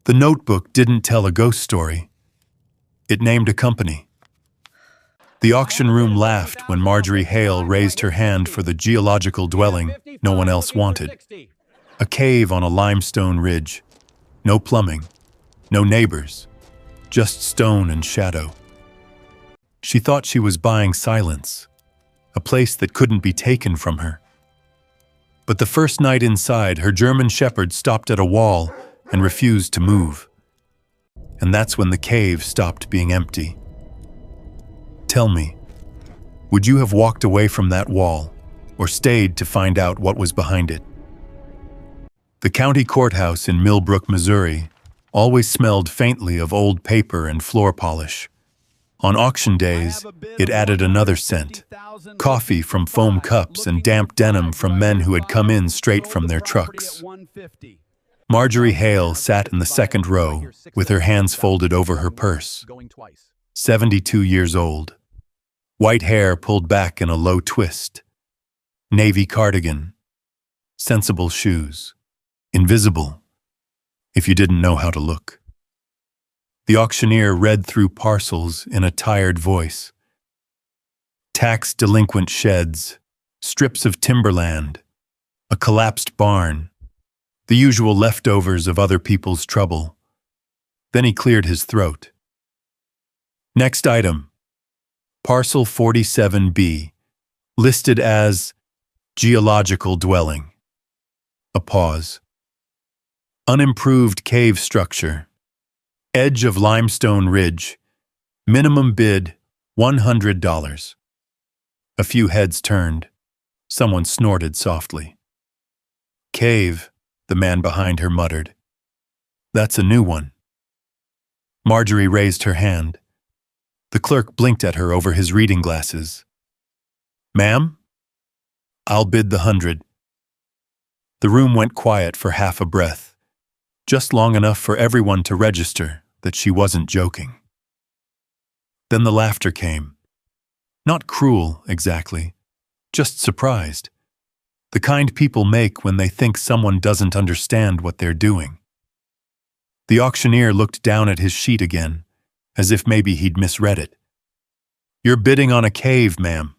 The notebook didn't tell a ghost story. It named a company. The auction room laughed when Marjorie Hale raised her hand for the geological dwelling no one else wanted. A cave on a limestone ridge. No plumbing, no neighbors, just stone and shadow. She thought she was buying silence, a place that couldn't be taken from her. But the first night inside, her German shepherd stopped at a wall and refused to move. And that's when the cave stopped being empty. Tell me, would you have walked away from that wall or stayed to find out what was behind it? The county courthouse in Millbrook, Missouri, always smelled faintly of old paper and floor polish. On auction days, it added another scent, coffee from foam cups and damp denim from men who had come in straight from their trucks. Marjorie Hale sat in the second row with her hands folded over her purse. 72 years old. White hair pulled back in a low twist. Navy cardigan. Sensible shoes. Invisible, if you didn't know how to look. The auctioneer read through parcels in a tired voice. Tax delinquent sheds, strips of timberland, a collapsed barn, the usual leftovers of other people's trouble. Then he cleared his throat. Next item, Parcel 47B, listed as geological dwelling. A pause. Unimproved cave structure. Edge of limestone ridge. Minimum bid, $100. A few heads turned. Someone snorted softly. Cave, the man behind her muttered. That's a new one. Marjorie raised her hand. The clerk blinked at her over his reading glasses. Ma'am? I'll bid the 100. The room went quiet for half a breath, just long enough for everyone to register that she wasn't joking. Then the laughter came. Not cruel, exactly, just surprised. The kind people make when they think someone doesn't understand what they're doing. The auctioneer looked down at his sheet again, as if maybe he'd misread it. You're bidding on a cave, ma'am.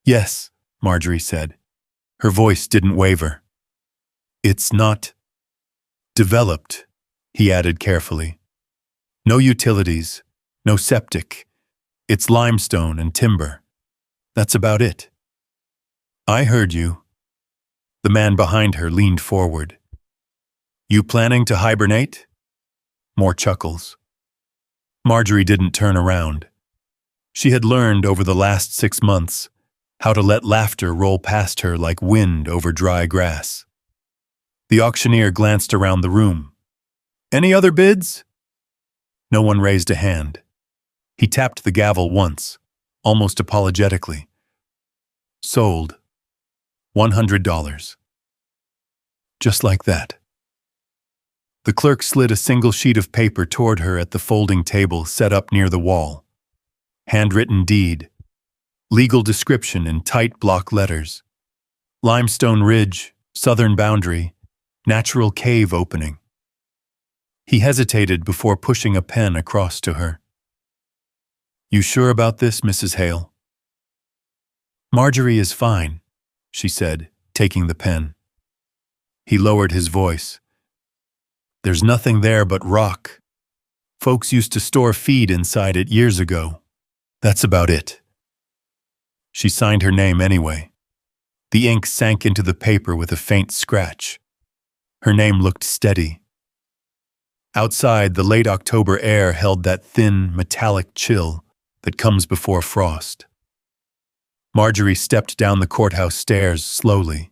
Yes, Marjorie said. Her voice didn't waver. It's not developed, he added carefully. No utilities, no septic. It's limestone and timber. That's about it. I heard you. The man behind her leaned forward. You planning to hibernate? More chuckles. Marjorie didn't turn around. She had learned over the last 6 months how to let laughter roll past her like wind over dry grass. The auctioneer glanced around the room. Any other bids? No one raised a hand. He tapped the gavel once, almost apologetically. Sold. $100. Just like that. The clerk slid a single sheet of paper toward her at the folding table set up near the wall. Handwritten deed. Legal description in tight block letters. Limestone ridge, southern boundary, natural cave opening. He hesitated before pushing a pen across to her. You sure about this, Mrs. Hale? Marjorie is fine, she said, taking the pen. He lowered his voice. There's nothing there but rock. Folks used to store feed inside it years ago. That's about it. She signed her name anyway. The ink sank into the paper with a faint scratch. Her name looked steady. Outside, the late October air held that thin, metallic chill that comes before frost. Marjorie stepped down the courthouse stairs slowly,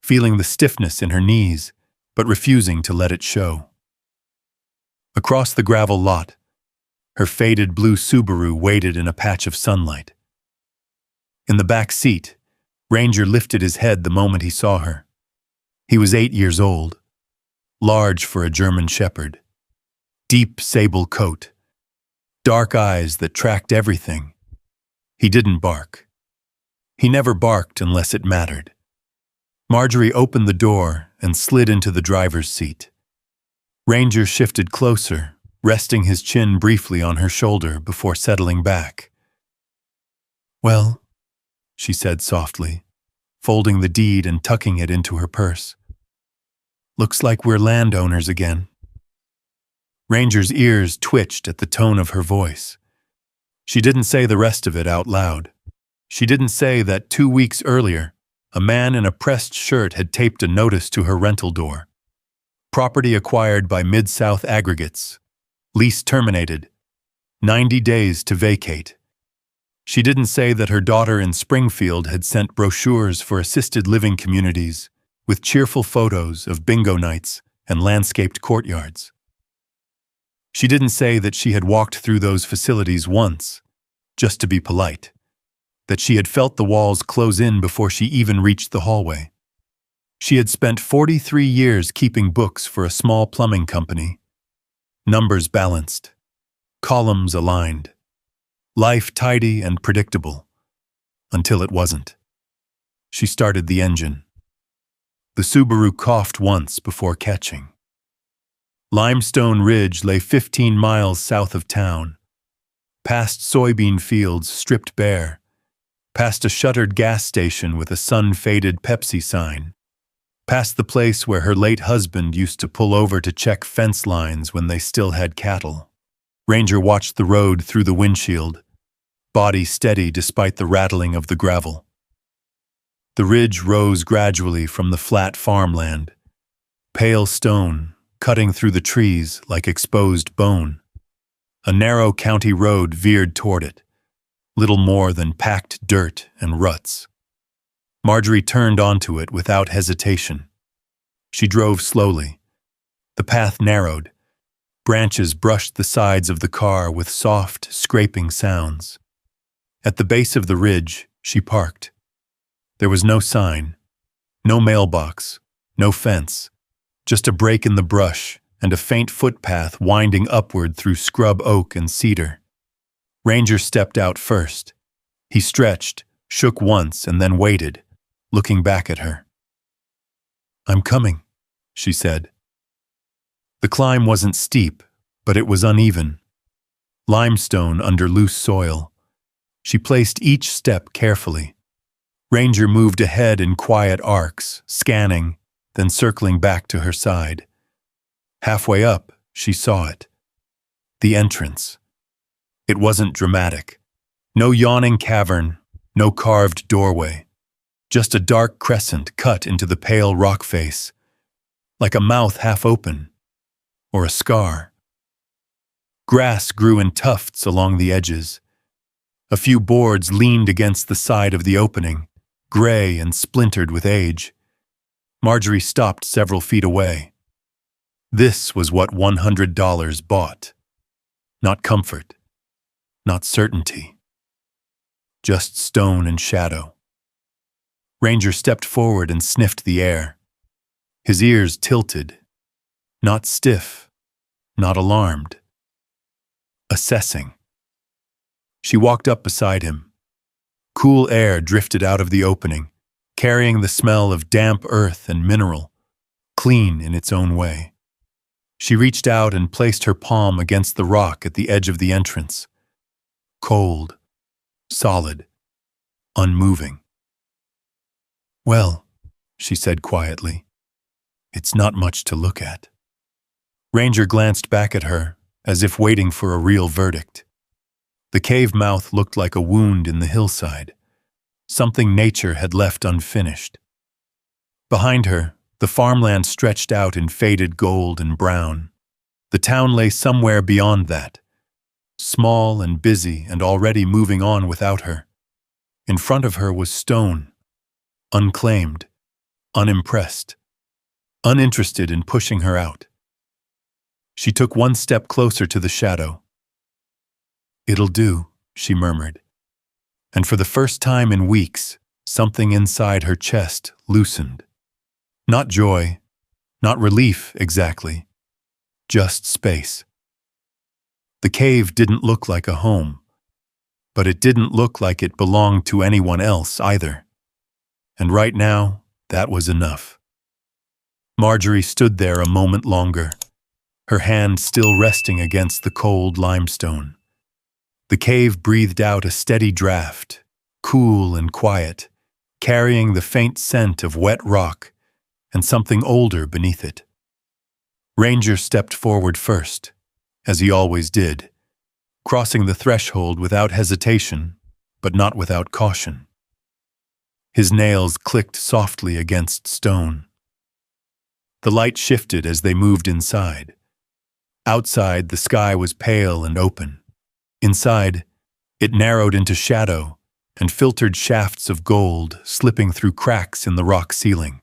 feeling the stiffness in her knees, but refusing to let it show. Across the gravel lot, her faded blue Subaru waited in a patch of sunlight. In the back seat, Ranger lifted his head the moment he saw her. He was 8 years old, large for a German shepherd, deep sable coat, dark eyes that tracked everything. He didn't bark. He never barked unless it mattered. Marjorie opened the door and slid into the driver's seat. Ranger shifted closer, resting his chin briefly on her shoulder before settling back. "Well," she said softly, folding the deed and tucking it into her purse. "Looks like we're landowners again." Ranger's ears twitched at the tone of her voice. She didn't say the rest of it out loud. She didn't say that 2 weeks earlier, a man in a pressed shirt had taped a notice to her rental door. Property acquired by Mid-South Aggregates. Lease terminated. 90 days to vacate. She didn't say that her daughter in Springfield had sent brochures for assisted living communities with cheerful photos of bingo nights and landscaped courtyards. She didn't say that she had walked through those facilities once, just to be polite, that she had felt the walls close in before she even reached the hallway. She had spent 43 years keeping books for a small plumbing company. Numbers balanced, columns aligned, life tidy and predictable, until it wasn't. She started the engine. The Subaru coughed once before catching. Limestone Ridge lay 15 miles south of town, past soybean fields stripped bare, past a shuttered gas station with a sun-faded Pepsi sign, past the place where her late husband used to pull over to check fence lines when they still had cattle. Ranger watched the road through the windshield, body steady despite the rattling of the gravel. The ridge rose gradually from the flat farmland, pale stone, cutting through the trees like exposed bone. A narrow county road veered toward it, little more than packed dirt and ruts. Marjorie turned onto it without hesitation. She drove slowly. The path narrowed. Branches brushed the sides of the car with soft, scraping sounds. At the base of the ridge, she parked. There was no sign, no mailbox, no fence. Just a break in the brush and a faint footpath winding upward through scrub oak and cedar. Ranger stepped out first. He stretched, shook once, and then waited, looking back at her. "I'm coming," she said. The climb wasn't steep, but it was uneven. Limestone under loose soil. She placed each step carefully. Ranger moved ahead in quiet arcs, scanning, then circling back to her side. Halfway up, she saw it. The entrance. It wasn't dramatic. No yawning cavern, no carved doorway. Just a dark crescent cut into the pale rock face, like a mouth half open, or a scar. Grass grew in tufts along the edges. A few boards leaned against the side of the opening, gray and splintered with age. Marjorie stopped several feet away. This was what $100 bought. Not comfort, not certainty. Just stone and shadow. Ranger stepped forward and sniffed the air. His ears tilted, not stiff, not alarmed. Assessing. She walked up beside him. Cool air drifted out of the opening, carrying the smell of damp earth and mineral, clean in its own way. She reached out and placed her palm against the rock at the edge of the entrance. Cold, solid, unmoving. "Well," she said quietly, "it's not much to look at." Ranger glanced back at her, as if waiting for a real verdict. The cave mouth looked like a wound in the hillside, something nature had left unfinished. Behind her, the farmland stretched out in faded gold and brown. The town lay somewhere beyond that, small and busy and already moving on without her. In front of her was stone, unclaimed, unimpressed, uninterested in pushing her out. She took one step closer to the shadow. "It'll do," she murmured. And for the first time in weeks, something inside her chest loosened. Not joy, not relief exactly, just space. The cave didn't look like a home, but it didn't look like it belonged to anyone else either. And right now, that was enough. Marjorie stood there a moment longer, her hand still resting against the cold limestone. The cave breathed out a steady draft, cool and quiet, carrying the faint scent of wet rock and something older beneath it. Ranger stepped forward first, as he always did, crossing the threshold without hesitation, but not without caution. His nails clicked softly against stone. The light shifted as they moved inside. Outside, the sky was pale and open. Inside, it narrowed into shadow and filtered shafts of gold slipping through cracks in the rock ceiling.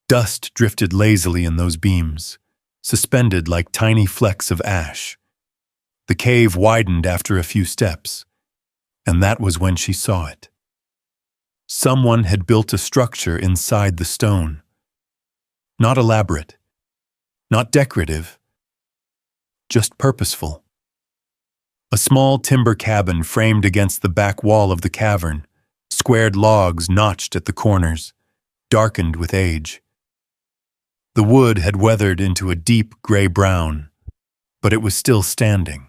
Dust drifted lazily in those beams, suspended like tiny flecks of ash. The cave widened after a few steps, and that was when she saw it. Someone had built a structure inside the stone. Not elaborate, not decorative, just purposeful. A small timber cabin framed against the back wall of the cavern, squared logs notched at the corners, darkened with age. The wood had weathered into a deep gray-brown, but it was still standing.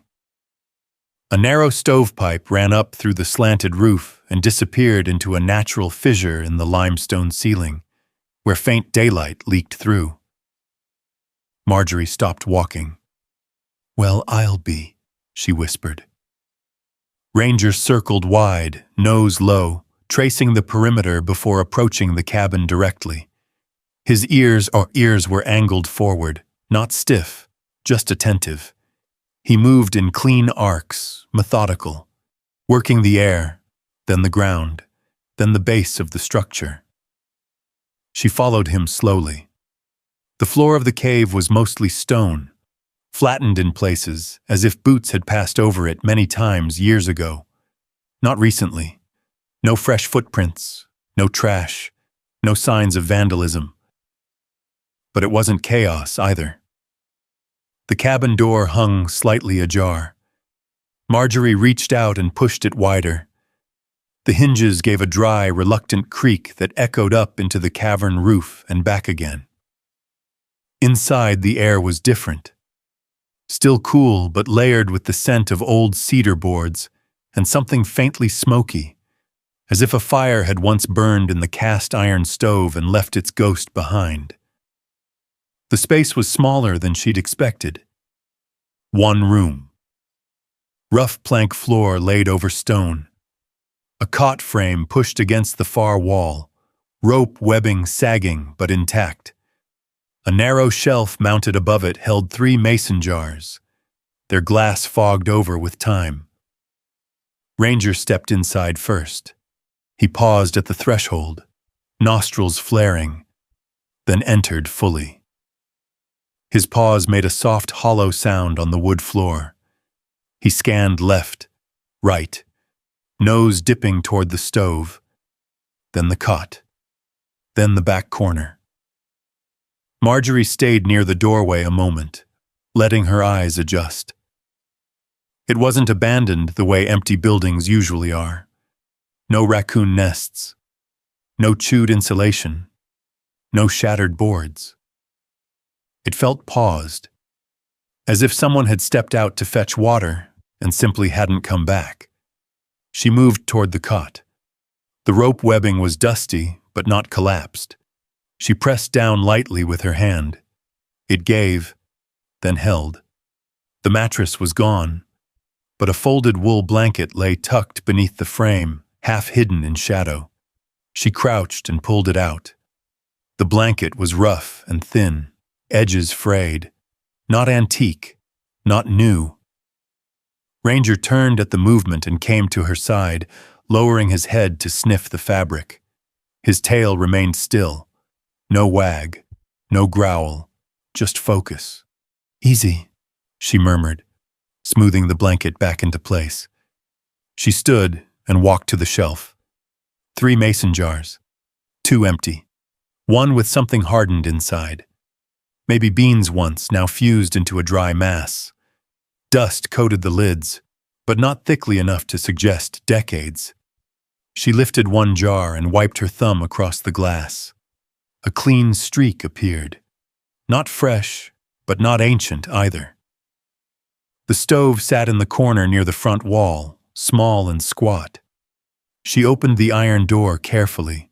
A narrow stovepipe ran up through the slanted roof and disappeared into a natural fissure in the limestone ceiling, where faint daylight leaked through. Marjorie stopped walking. "Well, I'll be," she whispered. Ranger circled wide, nose low, tracing the perimeter before approaching the cabin directly. His ears were angled forward, not stiff, just attentive. He moved in clean arcs, methodical, working the air, then the ground, then the base of the structure. She followed him slowly. The floor of the cave was mostly stone, flattened in places as if boots had passed over it many times years ago. Not recently. No fresh footprints, no trash, no signs of vandalism. But it wasn't chaos either. The cabin door hung slightly ajar. Marjorie reached out and pushed it wider. The hinges gave a dry, reluctant creak that echoed up into the cavern roof and back again. Inside, the air was different. Still cool, but layered with the scent of old cedar boards and something faintly smoky, as if a fire had once burned in the cast iron stove and left its ghost behind. The space was smaller than she'd expected. One room. Rough plank floor laid over stone. A cot frame pushed against the far wall, rope webbing sagging but intact. A narrow shelf mounted above it held 3 mason jars, their glass fogged over with time. Ranger stepped inside first. He paused at the threshold, nostrils flaring, then entered fully. His paws made a soft, hollow sound on the wood floor. He scanned left, right, nose dipping toward the stove, then the cot, then the back corner. Marjorie stayed near the doorway a moment, letting her eyes adjust. It wasn't abandoned the way empty buildings usually are. No raccoon nests, no chewed insulation, no shattered boards. It felt paused, as if someone had stepped out to fetch water and simply hadn't come back. She moved toward the cot. The rope webbing was dusty, but not collapsed. She pressed down lightly with her hand. It gave, then held. The mattress was gone, but a folded wool blanket lay tucked beneath the frame, half hidden in shadow. She crouched and pulled it out. The blanket was rough and thin, edges frayed. Not antique, not new. Ranger turned at the movement and came to her side, lowering his head to sniff the fabric. His tail remained still. No wag, no growl, just focus. "Easy," she murmured, smoothing the blanket back into place. She stood and walked to the shelf. 3 mason jars, 2 empty, one with something hardened inside. Maybe beans once, now fused into a dry mass. Dust coated the lids, but not thickly enough to suggest decades. She lifted one jar and wiped her thumb across the glass. A clean streak appeared. Not fresh, but not ancient either. The stove sat in the corner near the front wall, small and squat. She opened the iron door carefully.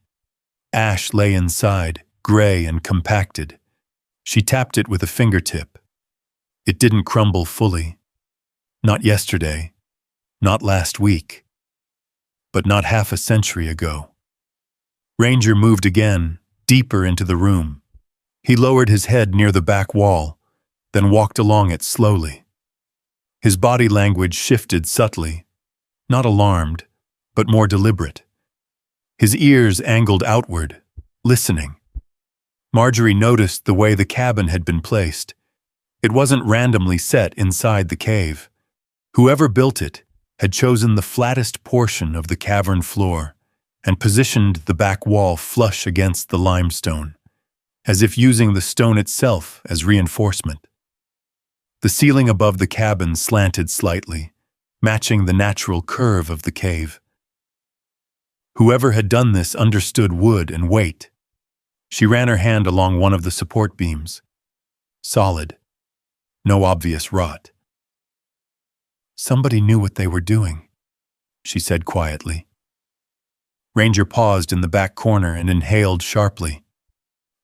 Ash lay inside, gray and compacted. She tapped it with a fingertip. It didn't crumble fully. Not yesterday, not last week, but not half a century ago. Ranger moved again, deeper into the room. He lowered his head near the back wall, then walked along it slowly. His body language shifted subtly, not alarmed, but more deliberate. His ears angled outward, listening. Marjorie noticed the way the cabin had been placed. It wasn't randomly set inside the cave. Whoever built it had chosen the flattest portion of the cavern floor and positioned the back wall flush against the limestone, as if using the stone itself as reinforcement. The ceiling above the cabin slanted slightly, matching the natural curve of the cave. Whoever had done this understood wood and weight. She ran her hand along one of the support beams. Solid. No obvious rot. Somebody knew what they were doing, she said quietly. Ranger paused in the back corner and inhaled sharply.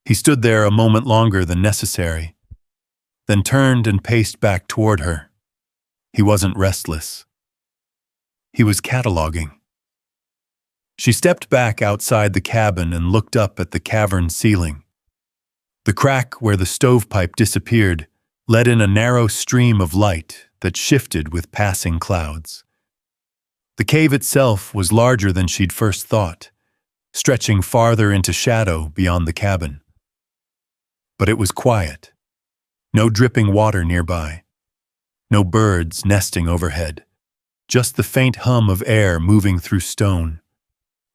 He stood there a moment longer than necessary, then turned and paced back toward her. He wasn't restless. He was cataloging. She stepped back outside the cabin and looked up at the cavern ceiling. The crack where the stovepipe disappeared let in a narrow stream of light that shifted with passing clouds. The cave itself was larger than she'd first thought, stretching farther into shadow beyond the cabin. But it was quiet. No dripping water nearby. No birds nesting overhead. Just the faint hum of air moving through stone.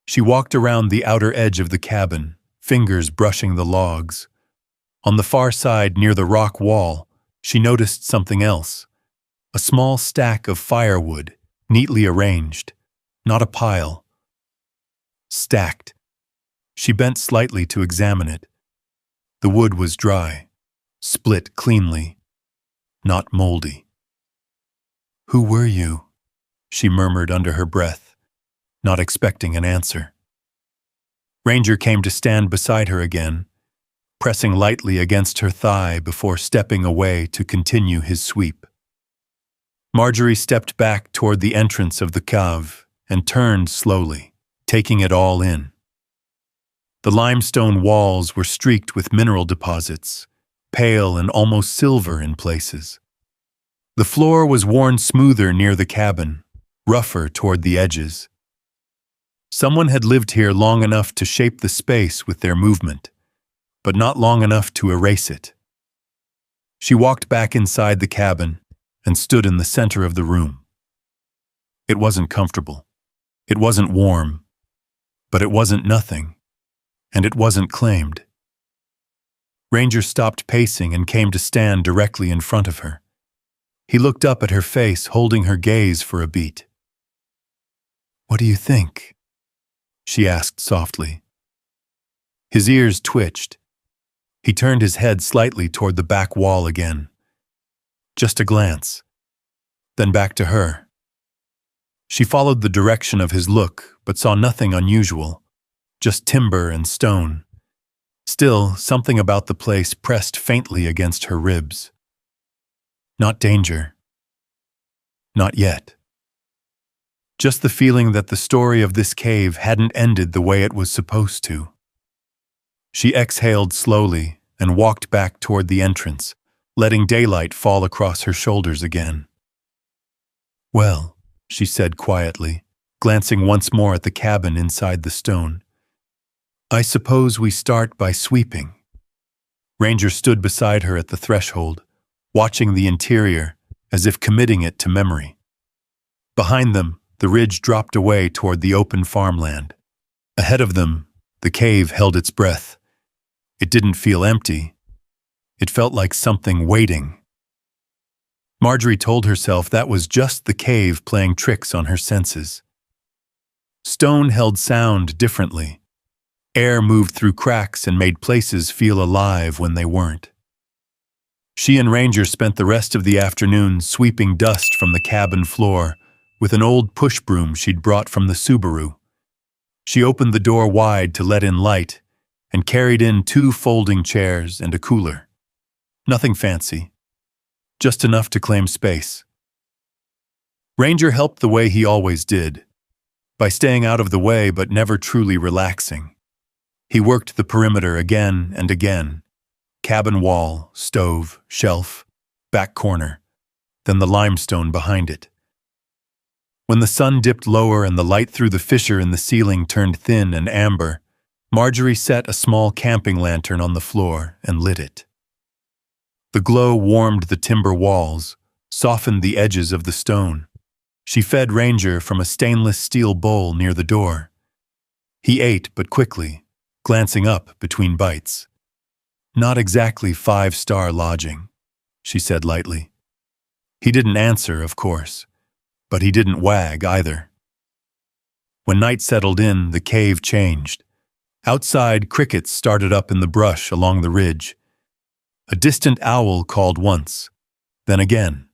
She walked around the outer edge of the cabin, fingers brushing the logs. On the far side near the rock wall, she noticed something else. A small stack of firewood, neatly arranged. Not a pile. Stacked. She bent slightly to examine it. The wood was dry, split cleanly, not moldy. "Who were you?" she murmured under her breath, not expecting an answer. Ranger came to stand beside her again, pressing lightly against her thigh before stepping away to continue his sweep. Marjorie stepped back toward the entrance of the cave and turned slowly, taking it all in. The limestone walls were streaked with mineral deposits, pale and almost silver in places. The floor was worn smoother near the cabin, rougher toward the edges. Someone had lived here long enough to shape the space with their movement, but not long enough to erase it. She walked back inside the cabin and stood in the center of the room. It wasn't comfortable. It wasn't warm. But it wasn't nothing. And it wasn't claimed. Ranger stopped pacing and came to stand directly in front of her. He looked up at her face, holding her gaze for a beat. "What do you think?" she asked softly. His ears twitched. He turned his head slightly toward the back wall again. Just a glance, then back to her. She followed the direction of his look, but saw nothing unusual, just timber and stone. Still, something about the place pressed faintly against her ribs. Not danger. Not yet. Just the feeling that the story of this cave hadn't ended the way it was supposed to. She exhaled slowly and walked back toward the entrance, letting daylight fall across her shoulders again. "Well," she said quietly, glancing once more at the cabin inside the stone. "I suppose we start by sweeping." Ranger stood beside her at the threshold, watching the interior as if committing it to memory. Behind them, the ridge dropped away toward the open farmland. Ahead of them, the cave held its breath. It didn't feel empty. It felt like something waiting. Marjorie told herself that was just the cave playing tricks on her senses. Stone held sound differently. Air moved through cracks and made places feel alive when they weren't. She and Ranger spent the rest of the afternoon sweeping dust from the cabin floor with an old push broom she'd brought from the Subaru. She opened the door wide to let in light and carried in 2 folding chairs and a cooler. Nothing fancy, just enough to claim space. Ranger helped the way he always did, by staying out of the way but never truly relaxing. He worked the perimeter again and again. Cabin wall, stove, shelf, back corner, then the limestone behind it. When the sun dipped lower and the light through the fissure in the ceiling turned thin and amber, Marjorie set a small camping lantern on the floor and lit it. The glow warmed the timber walls, softened the edges of the stone. She fed Ranger from a stainless steel bowl near the door. He ate, but quickly, glancing up between bites. "Not exactly 5-star lodging," she said lightly. He didn't answer, of course, but he didn't wag either. When night settled in, the cave changed. Outside, crickets started up in the brush along the ridge. A distant owl called once, then again.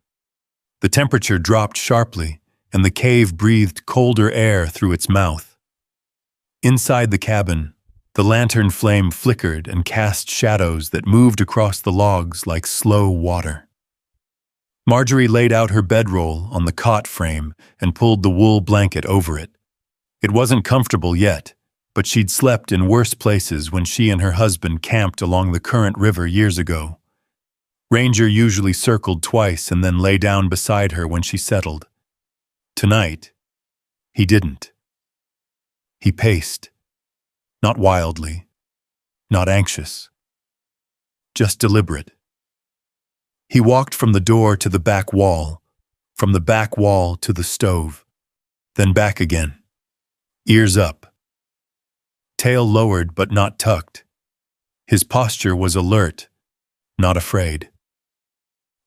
The temperature dropped sharply, and the cave breathed colder air through its mouth. Inside the cabin, the lantern flame flickered and cast shadows that moved across the logs like slow water. Marjorie laid out her bedroll on the cot frame and pulled the wool blanket over it. It wasn't comfortable yet, but she'd slept in worse places when she and her husband camped along the current river years ago. Ranger usually circled twice and then lay down beside her when she settled. Tonight, he didn't. He paced. Not wildly, not anxious, just deliberate. He walked from the door to the back wall, from the back wall to the stove, then back again, ears up, tail lowered but not tucked. His posture was alert, not afraid.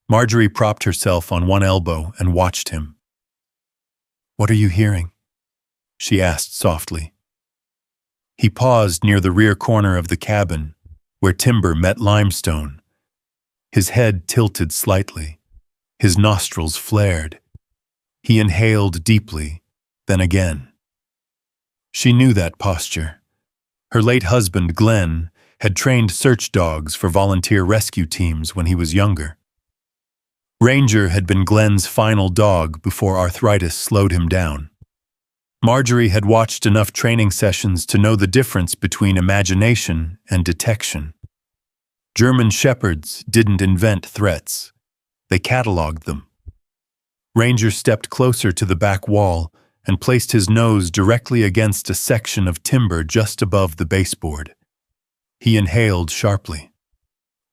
Marjorie propped herself on one elbow and watched him. "What are you hearing?" she asked softly. He paused near the rear corner of the cabin, where timber met limestone. His head tilted slightly. His nostrils flared. He inhaled deeply, then again. She knew that posture. Her late husband, Glenn, had trained search dogs for volunteer rescue teams when he was younger. Ranger had been Glenn's final dog before arthritis slowed him down. Marjorie had watched enough training sessions to know the difference between imagination and detection. German shepherds didn't invent threats. They cataloged them. Ranger stepped closer to the back wall and placed his nose directly against a section of timber just above the baseboard. He inhaled sharply.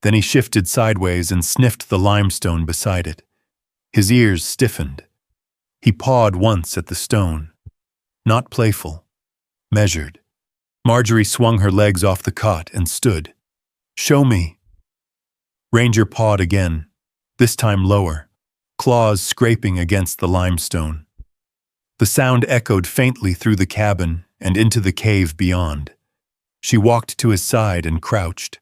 Then he shifted sideways and sniffed the limestone beside it. His ears stiffened. He pawed once at the stone. Not playful, measured. Marjorie swung her legs off the cot and stood. "Show me." Ranger pawed again, this time lower, claws scraping against the limestone. The sound echoed faintly through the cabin and into the cave beyond. She walked to his side and crouched.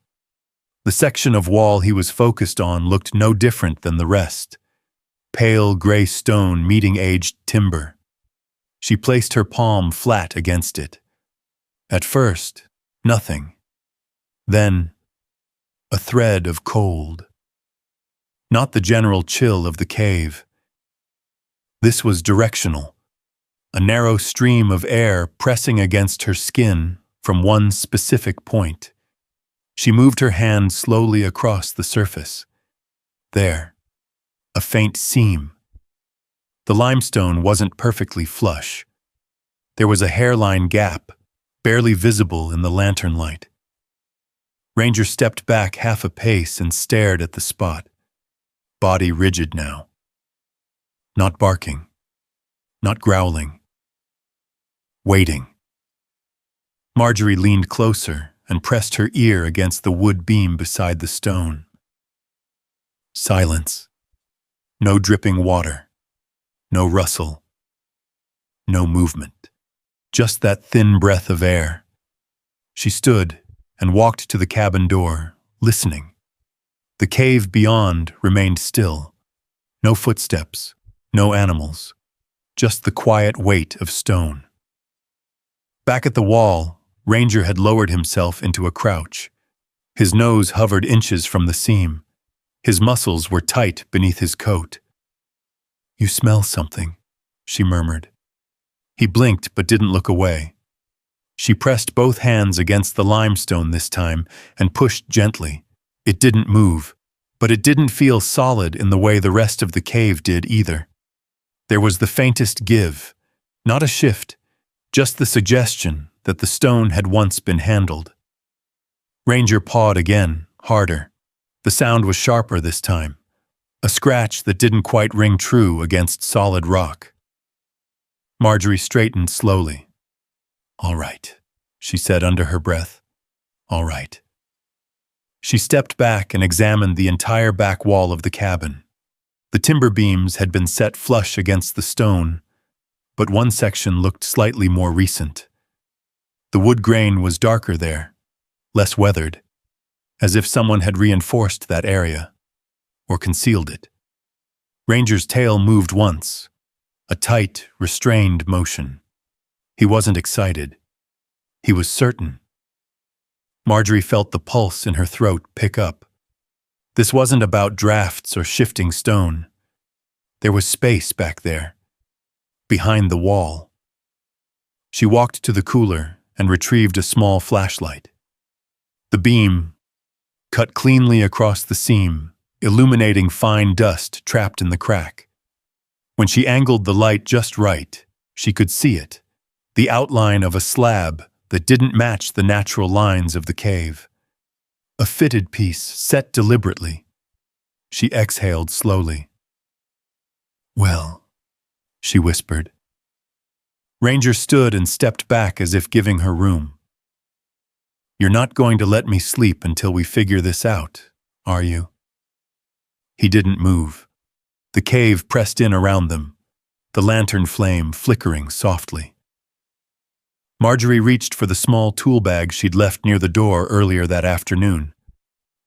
The section of wall he was focused on looked no different than the rest. Pale gray stone meeting aged timber. She placed her palm flat against it. At first, nothing. Then, a thread of cold. Not the general chill of the cave. This was directional. A narrow stream of air pressing against her skin from one specific point. She moved her hand slowly across the surface. There, a faint seam. The limestone wasn't perfectly flush. There was a hairline gap, barely visible in the lantern light. Ranger stepped back half a pace and stared at the spot, body rigid now. Not barking, not growling. Waiting. Marjorie leaned closer and pressed her ear against the wood beam beside the stone. Silence. No dripping water. No rustle. No movement. Just that thin breath of air. She stood and walked to the cabin door, listening. The cave beyond remained still. No footsteps, no animals, just the quiet weight of stone. Back at the wall, Ranger had lowered himself into a crouch. His nose hovered inches from the seam. His muscles were tight beneath his coat. "You smell something," she murmured. He blinked but didn't look away. She pressed both hands against the limestone this time and pushed gently. It didn't move, but it didn't feel solid in the way the rest of the cave did either. There was the faintest give, not a shift, just the suggestion that the stone had once been handled. Ranger pawed again, harder. The sound was sharper this time, a scratch that didn't quite ring true against solid rock. Marjorie straightened slowly. "All right," she said under her breath. "All right." She stepped back and examined the entire back wall of the cabin. The timber beams had been set flush against the stone, but one section looked slightly more recent. The wood grain was darker there, less weathered, as if someone had reinforced that area, or concealed it. Ranger's tail moved once, a tight, restrained motion. He wasn't excited. He was certain. Marjorie felt the pulse in her throat pick up. This wasn't about drafts or shifting stone. There was space back there, behind the wall. She walked to the cooler and retrieved a small flashlight. The beam cut cleanly across the seam, illuminating fine dust trapped in the crack. When she angled the light just right, she could see it, the outline of a slab that didn't match the natural lines of the cave. A fitted piece set deliberately. She exhaled slowly. "Well," she whispered. Ranger stood and stepped back as if giving her room. "You're not going to let me sleep until we figure this out, are you?" He didn't move. The cave pressed in around them, the lantern flame flickering softly. Marjorie reached for the small tool bag she'd left near the door earlier that afternoon.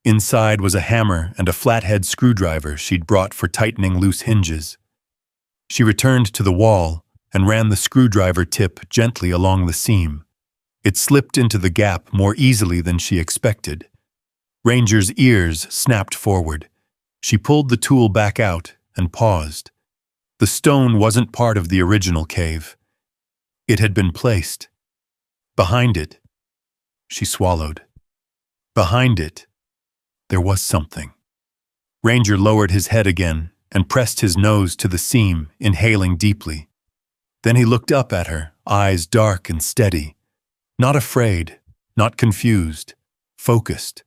Inside was a hammer and a flathead screwdriver she'd brought for tightening loose hinges. She returned to the wall and ran the screwdriver tip gently along the seam. It slipped into the gap more easily than she expected. Ranger's ears snapped forward. She pulled the tool back out and paused. The stone wasn't part of the original cave. It had been placed. Behind it, she swallowed. Behind it, there was something. Ranger lowered his head again and pressed his nose to the seam, inhaling deeply. Then he looked up at her, eyes dark and steady. Not afraid, not confused, focused.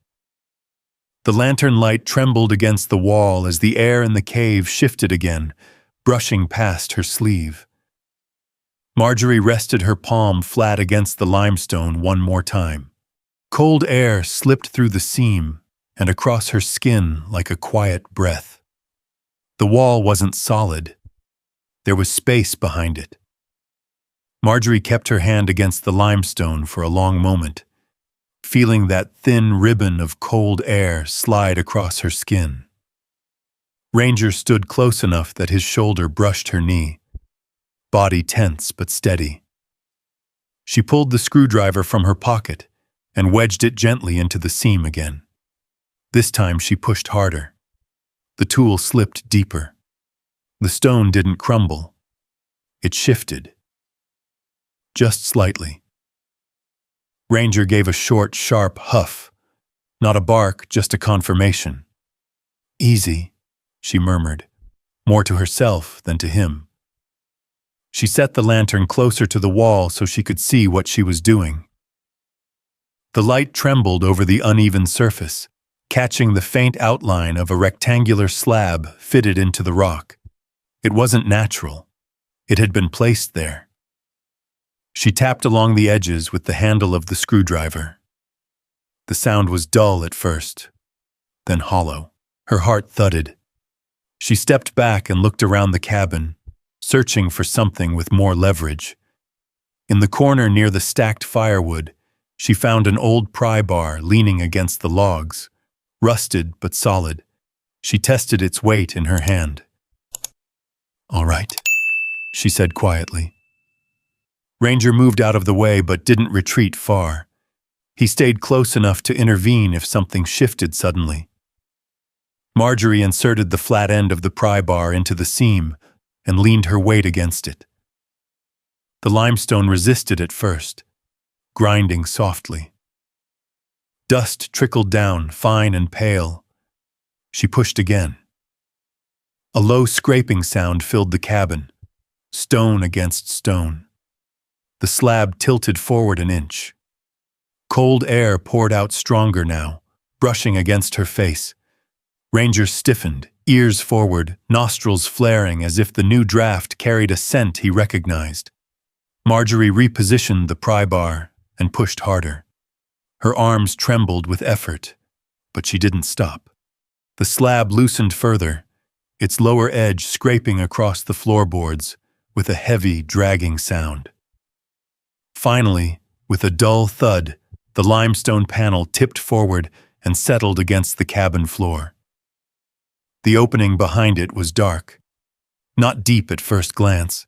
The lantern light trembled against the wall as the air in the cave shifted again, brushing past her sleeve. Marjorie rested her palm flat against the limestone one more time. Cold air slipped through the seam and across her skin like a quiet breath. The wall wasn't solid. There was space behind it. Marjorie kept her hand against the limestone for a long moment, feeling that thin ribbon of cold air slide across her skin. Ranger stood close enough that his shoulder brushed her knee, body tense but steady. She pulled the screwdriver from her pocket and wedged it gently into the seam again. This time she pushed harder. The tool slipped deeper. The stone didn't crumble. It shifted. Just slightly. Ranger gave a short, sharp huff. Not a bark, just a confirmation. "Easy," she murmured, more to herself than to him. She set the lantern closer to the wall so she could see what she was doing. The light trembled over the uneven surface, catching the faint outline of a rectangular slab fitted into the rock. It wasn't natural. It had been placed there. She tapped along the edges with the handle of the screwdriver. The sound was dull at first, then hollow. Her heart thudded. She stepped back and looked around the cabin, searching for something with more leverage. In the corner near the stacked firewood, she found an old pry bar leaning against the logs, rusted but solid. She tested its weight in her hand. "All right," she said quietly. Ranger moved out of the way but didn't retreat far. He stayed close enough to intervene if something shifted suddenly. Marjorie inserted the flat end of the pry bar into the seam and leaned her weight against it. The limestone resisted at first, grinding softly. Dust trickled down, fine and pale. She pushed again. A low scraping sound filled the cabin, stone against stone. The slab tilted forward an inch. Cold air poured out stronger now, brushing against her face. Ranger stiffened, ears forward, nostrils flaring as if the new draft carried a scent he recognized. Marjorie repositioned the pry bar and pushed harder. Her arms trembled with effort, but she didn't stop. The slab loosened further, its lower edge scraping across the floorboards with a heavy, dragging sound. Finally, with a dull thud, the limestone panel tipped forward and settled against the cabin floor. The opening behind it was dark, not deep at first glance,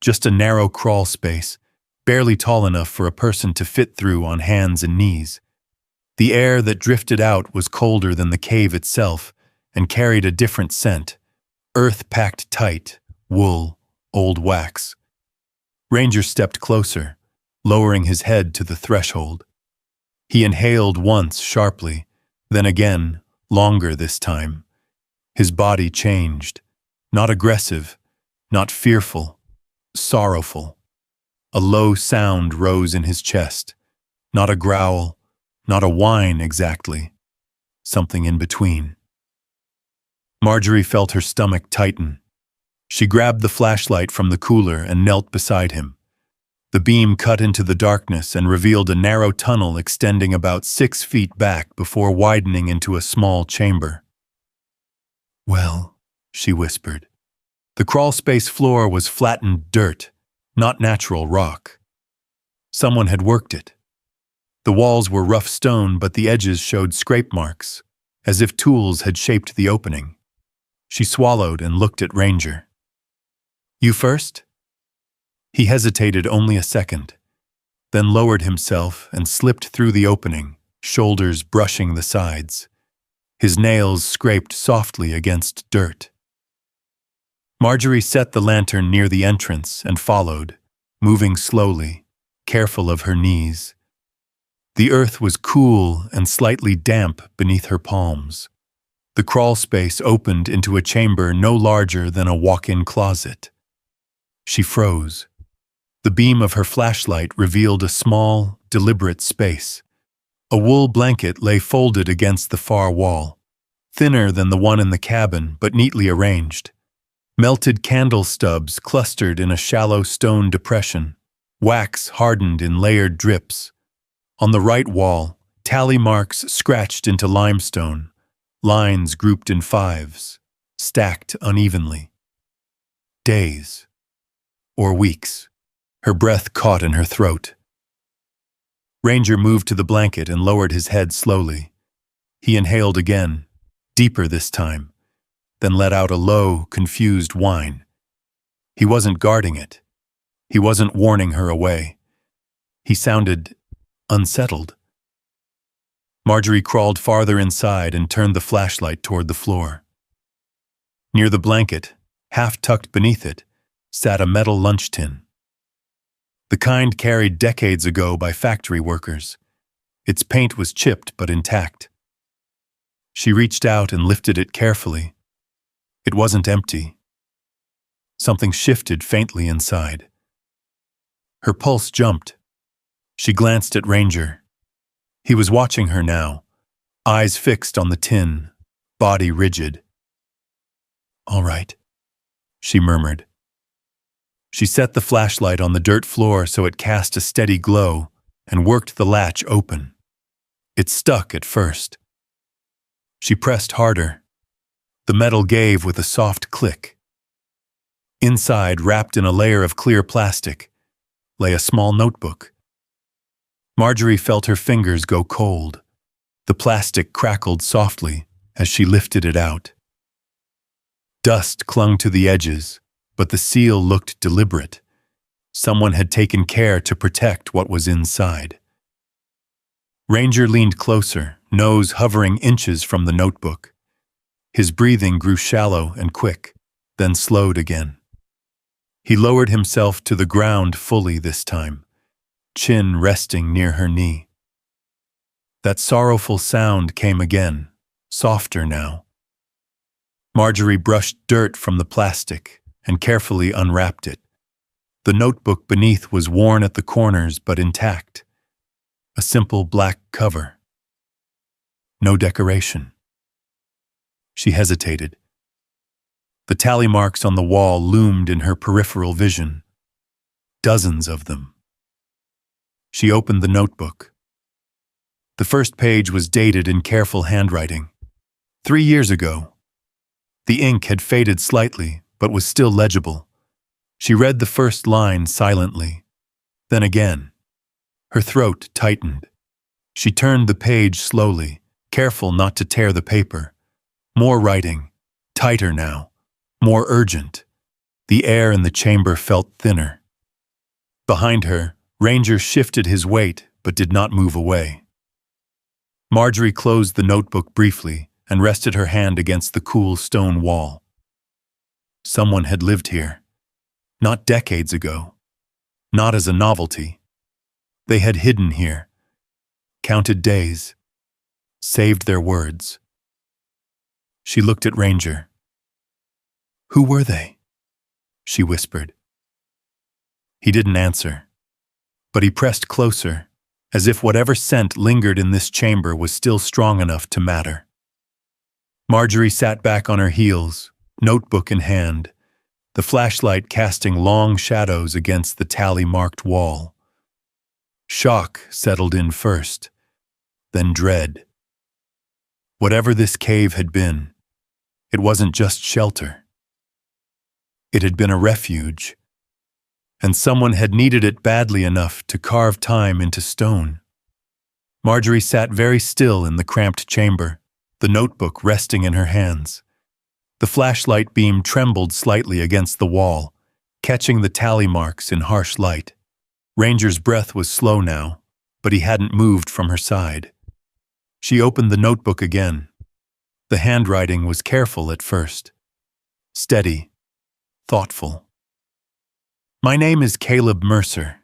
just a narrow crawl space, barely tall enough for a person to fit through on hands and knees. The air that drifted out was colder than the cave itself and carried a different scent, earth packed tight, wool, old wax. Ranger stepped closer, lowering his head to the threshold. He inhaled once sharply, then again, longer this time. His body changed, not aggressive, not fearful, sorrowful. A low sound rose in his chest, not a growl, not a whine exactly, something in between. Marjorie felt her stomach tighten. She grabbed the flashlight from the cooler and knelt beside him. The beam cut into the darkness and revealed a narrow tunnel extending about 6 feet back before widening into a small chamber. "Well," she whispered. The crawlspace floor was flattened dirt, not natural rock. Someone had worked it. The walls were rough stone, but the edges showed scrape marks, as if tools had shaped the opening. She swallowed and looked at Ranger. "You first?" He hesitated only a second, then lowered himself and slipped through the opening, shoulders brushing the sides. His nails scraped softly against dirt. Marjorie set the lantern near the entrance and followed, moving slowly, careful of her knees. The earth was cool and slightly damp beneath her palms. The crawl space opened into a chamber no larger than a walk-in closet. She froze. The beam of her flashlight revealed a small, deliberate space. A wool blanket lay folded against the far wall, thinner than the one in the cabin but neatly arranged. Melted candle stubs clustered in a shallow stone depression, wax hardened in layered drips. On the right wall, tally marks scratched into limestone, lines grouped in fives, stacked unevenly. Days. Or weeks. Her breath caught in her throat. Ranger moved to the blanket and lowered his head slowly. He inhaled again, deeper this time, then let out a low, confused whine. He wasn't guarding it. He wasn't warning her away. He sounded unsettled. Marjorie crawled farther inside and turned the flashlight toward the floor. Near the blanket, half tucked beneath it, sat a metal lunch tin. The kind carried decades ago by factory workers. Its paint was chipped but intact. She reached out and lifted it carefully. It wasn't empty. Something shifted faintly inside. Her pulse jumped. She glanced at Ranger. He was watching her now, eyes fixed on the tin, body rigid. "All right," she murmured. She set the flashlight on the dirt floor so it cast a steady glow and worked the latch open. It stuck at first. She pressed harder. The metal gave with a soft click. Inside, wrapped in a layer of clear plastic, lay a small notebook. Marjorie felt her fingers go cold. The plastic crackled softly as she lifted it out. Dust clung to the edges, but the seal looked deliberate. Someone had taken care to protect what was inside. Ranger leaned closer, nose hovering inches from the notebook. His breathing grew shallow and quick, then slowed again. He lowered himself to the ground fully this time, chin resting near her knee. That sorrowful sound came again, softer now. Marjorie brushed dirt from the plastic and carefully unwrapped it. The notebook beneath was worn at the corners but intact. A simple black cover. No decoration. She hesitated. The tally marks on the wall loomed in her peripheral vision. Dozens of them. She opened the notebook. The first page was dated in careful handwriting. 3 years ago. The ink had faded slightly, but was still legible. She read the first line silently. Then again. Her throat tightened. She turned the page slowly, careful not to tear the paper. More writing, tighter now, more urgent. The air in the chamber felt thinner. Behind her, Ranger shifted his weight but did not move away. Marjorie closed the notebook briefly and rested her hand against the cool stone wall. Someone had lived here. Not decades ago. Not as a novelty. They had hidden here, counted days, saved their words. She looked at Ranger. "Who were they?" she whispered. He didn't answer, but he pressed closer, as if whatever scent lingered in this chamber was still strong enough to matter. Marjorie sat back on her heels, notebook in hand, the flashlight casting long shadows against the tally-marked wall. Shock settled in first, then dread. Whatever this cave had been, it wasn't just shelter. It had been a refuge, and someone had needed it badly enough to carve time into stone. Marjorie sat very still in the cramped chamber, the notebook resting in her hands. The flashlight beam trembled slightly against the wall, catching the tally marks in harsh light. Ranger's breath was slow now, but he hadn't moved from her side. She opened the notebook again. The handwriting was careful at first. Steady, thoughtful. "My name is Caleb Mercer.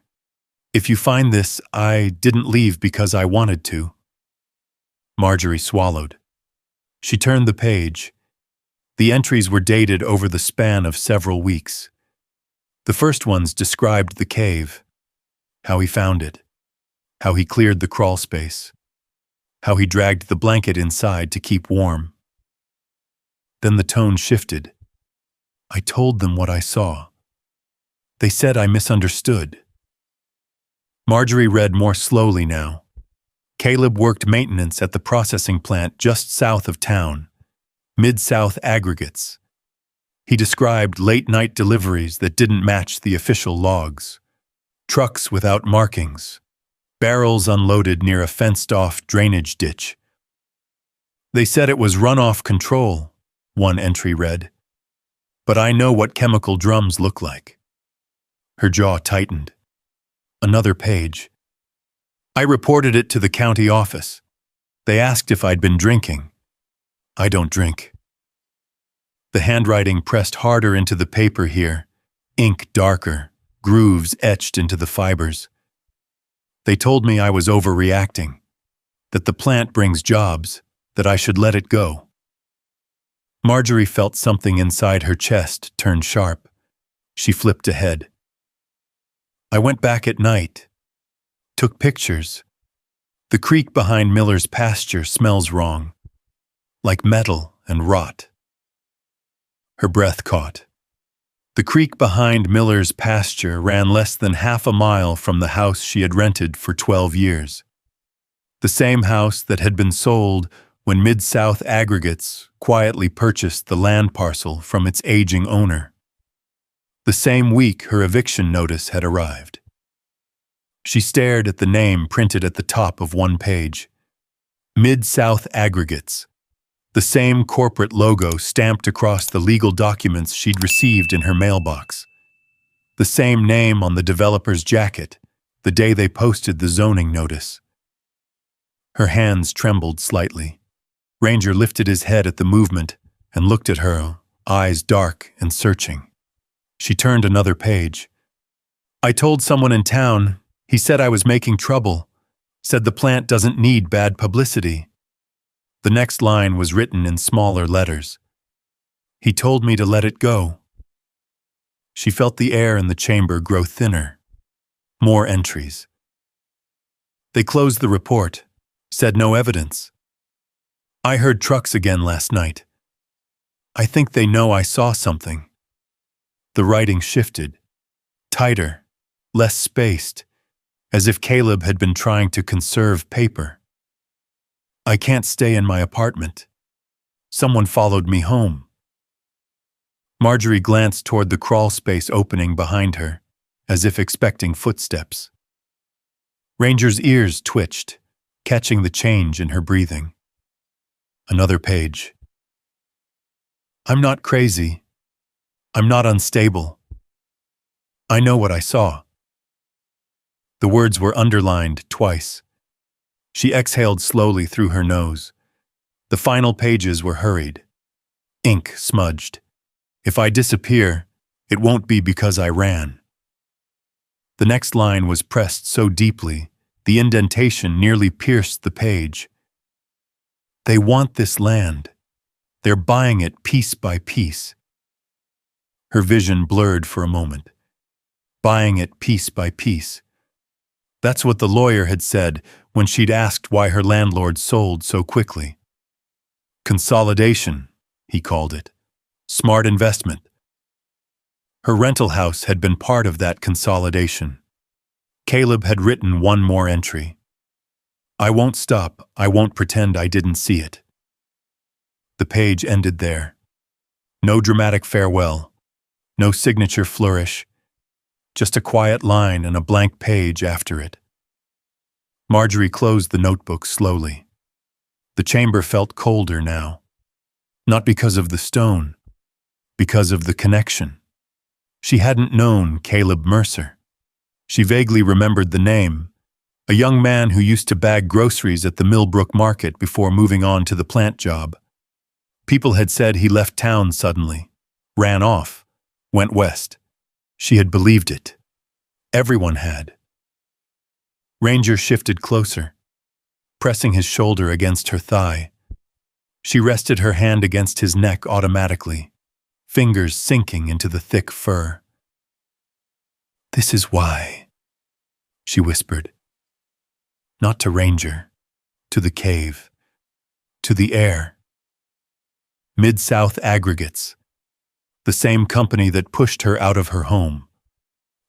If you find this, I didn't leave because I wanted to." Marjorie swallowed. She turned the page. The entries were dated over the span of several weeks. The first ones described the cave, how he found it, how he cleared the crawl space, how he dragged the blanket inside to keep warm. Then the tone shifted. "I told them what I saw. They said I misunderstood." Marjorie read more slowly now. Caleb worked maintenance at the processing plant just south of town, Mid-South Aggregates. He described late-night deliveries that didn't match the official logs. Trucks without markings. Barrels unloaded near a fenced-off drainage ditch. "They said it was runoff control," one entry read. "But I know what chemical drums look like." Her jaw tightened. Another page. "I reported it to the county office. They asked if I'd been drinking. I don't drink." The handwriting pressed harder into the paper here, ink darker, grooves etched into the fibers. "They told me I was overreacting, that the plant brings jobs, that I should let it go." Marjorie felt something inside her chest turn sharp. She flipped ahead. "I went back at night. Took pictures. The creek behind Miller's pasture smells wrong. Like metal and rot." Her breath caught. The creek behind Miller's pasture ran less than half a mile from the house she had rented for 12 years. The same house that had been sold when Mid-South Aggregates quietly purchased the land parcel from its aging owner. The same week her eviction notice had arrived. She stared at the name printed at the top of one page. Mid-South Aggregates. The same corporate logo stamped across the legal documents she'd received in her mailbox. The same name on the developer's jacket, the day they posted the zoning notice. Her hands trembled slightly. Ranger lifted his head at the movement and looked at her, eyes dark and searching. She turned another page. I told someone in town, he said I was making trouble, said the plant doesn't need bad publicity. The next line was written in smaller letters. He told me to let it go. She felt the air in the chamber grow thinner. More entries. They closed the report, said no evidence. I heard trucks again last night. I think they know I saw something. The writing shifted, tighter, less spaced, as if Caleb had been trying to conserve paper. I can't stay in my apartment. Someone followed me home. Marjorie glanced toward the crawl space opening behind her, as if expecting footsteps. Ranger's ears twitched, catching the change in her breathing. Another page. I'm not crazy. I'm not unstable. I know what I saw. The words were underlined twice. She exhaled slowly through her nose. The final pages were hurried. Ink smudged. If I disappear, it won't be because I ran. The next line was pressed so deeply, the indentation nearly pierced the page. They want this land. They're buying it piece by piece. Her vision blurred for a moment. Buying it piece by piece. That's what the lawyer had said when she'd asked why her landlord sold so quickly. Consolidation, he called it. Smart investment. Her rental house had been part of that consolidation. Caleb had written one more entry. I won't stop. I won't pretend I didn't see it. The page ended there. No dramatic farewell. No signature flourish. Just a quiet line and a blank page after it. Marjorie closed the notebook slowly. The chamber felt colder now. Not because of the stone, because of the connection. She hadn't known Caleb Mercer. She vaguely remembered the name, a young man who used to bag groceries at the Millbrook Market before moving on to the plant job. People had said he left town suddenly, ran off, went west. She had believed it. Everyone had. Ranger shifted closer, pressing his shoulder against her thigh. She rested her hand against his neck automatically, fingers sinking into the thick fur. This is why, she whispered. Not to Ranger, to the cave, to the air. Mid-South Aggregates, the same company that pushed her out of her home,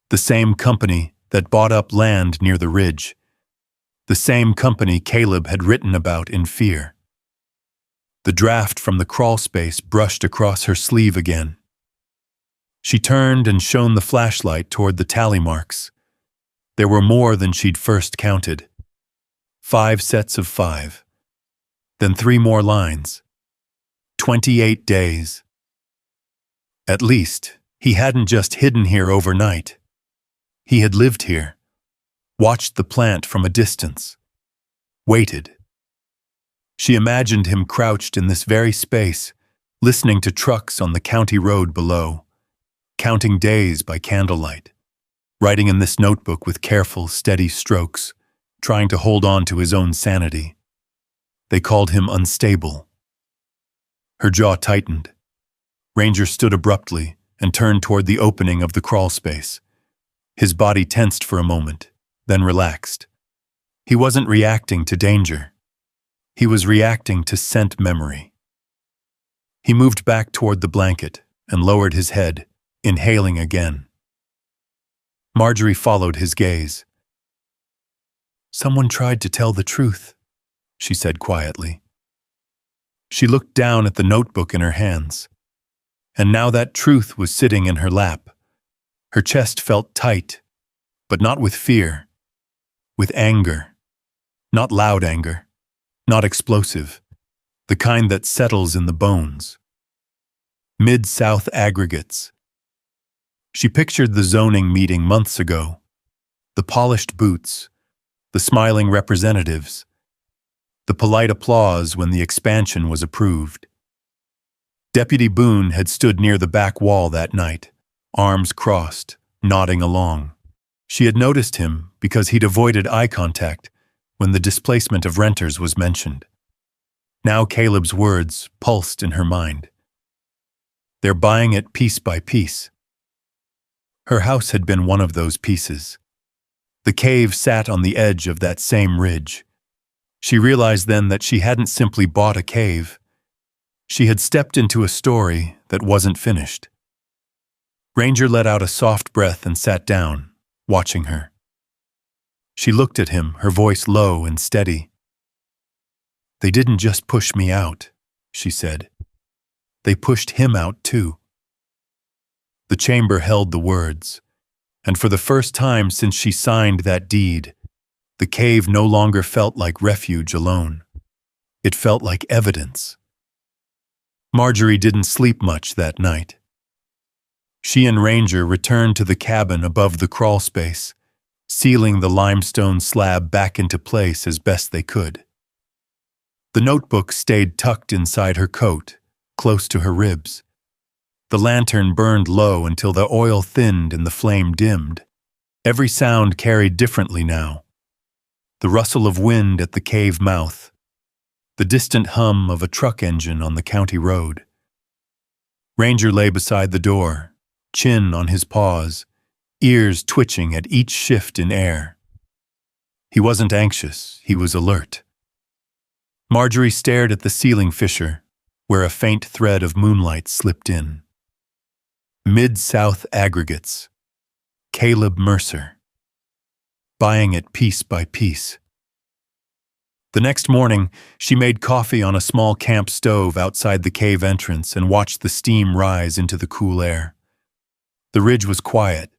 the same company that bought up land near the ridge, the same company Caleb had written about in fear. The draft from the crawl space brushed across her sleeve again. She turned and shone the flashlight toward the tally marks. There were more than she'd first counted. 5 sets of 5. Then 3 more lines. 28 days. At least, he hadn't just hidden here overnight. He had lived here, watched the plant from a distance, waited. She imagined him crouched in this very space, listening to trucks on the county road below, counting days by candlelight, writing in this notebook with careful, steady strokes, trying to hold on to his own sanity. They called him unstable. Her jaw tightened. Ranger stood abruptly and turned toward the opening of the crawl space. His body tensed for a moment, then relaxed. He wasn't reacting to danger. He was reacting to scent memory. He moved back toward the blanket and lowered his head, inhaling again. Marjorie followed his gaze. Someone tried to tell the truth, she said quietly. She looked down at the notebook in her hands, and now that truth was sitting in her lap. Her chest felt tight, but not with fear, with anger. Not loud anger, not explosive, the kind that settles in the bones. Mid-South aggregates. She pictured the zoning meeting months ago, the polished boots, the smiling representatives, the polite applause when the expansion was approved. Deputy Boone had stood near the back wall that night, arms crossed, nodding along. She had noticed him because he'd avoided eye contact when the displacement of renters was mentioned. Now Caleb's words pulsed in her mind. They're buying it piece by piece. Her house had been one of those pieces. The cave sat on the edge of that same ridge. She realized then that she hadn't simply bought a cave. She had stepped into a story that wasn't finished. Ranger let out a soft breath and sat down, watching her. She looked at him, her voice low and steady. They didn't just push me out, she said. They pushed him out too. The chamber held the words, and for the first time since she signed that deed, the cave no longer felt like refuge alone. It felt like evidence. Marjorie didn't sleep much that night. She and Ranger returned to the cabin above the crawl space, sealing the limestone slab back into place as best they could. The notebook stayed tucked inside her coat, close to her ribs. The lantern burned low until the oil thinned and the flame dimmed. Every sound carried differently now. The rustle of wind at the cave mouth, the distant hum of a truck engine on the county road. Ranger lay beside the door, chin on his paws, ears twitching at each shift in air. He wasn't anxious, he was alert. Marjorie stared at the ceiling fissure, where a faint thread of moonlight slipped in. Mid-South aggregates. Caleb Mercer. Buying it piece by piece. The next morning, she made coffee on a small camp stove outside the cave entrance and watched the steam rise into the cool air. The ridge was quiet,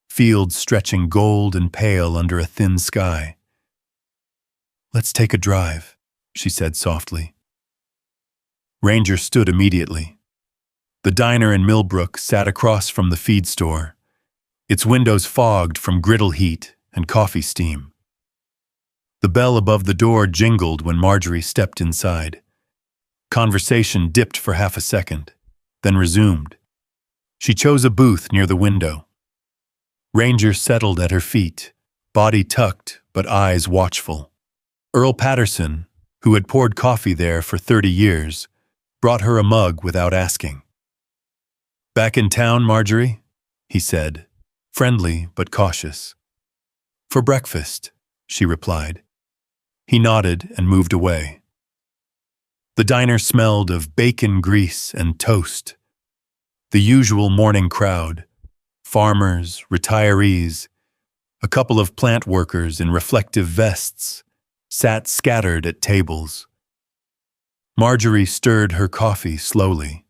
fields stretching gold and pale under a thin sky. "Let's take a drive," she said softly. Ranger stood immediately. The diner in Millbrook sat across from the feed store, its windows fogged from griddle heat and coffee steam. The bell above the door jingled when Marjorie stepped inside. Conversation dipped for half a second, then resumed. She chose a booth near the window. Ranger settled at her feet, body tucked but eyes watchful. Earl Patterson, who had poured coffee there for 30 years, brought her a mug without asking. "Back in town, Marjorie?" he said, friendly but cautious. "For breakfast," she replied. He nodded and moved away. The diner smelled of bacon grease and toast. The usual morning crowd, farmers, retirees, a couple of plant workers in reflective vests, sat scattered at tables. Marjorie stirred her coffee slowly.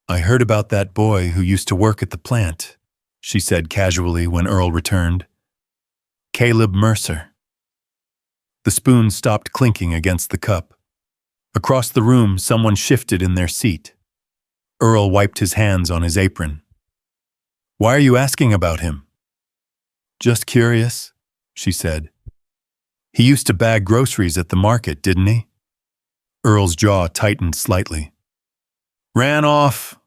"I heard about that boy who used to work at the plant," she said casually when Earl returned. "Caleb Mercer." The spoon stopped clinking against the cup. Across the room, someone shifted in their seat. Earl wiped his hands on his apron. "Why are you asking about him?" "Just curious," she said. "He used to bag groceries at the market, didn't he?" Earl's jaw tightened slightly. "Ran off,"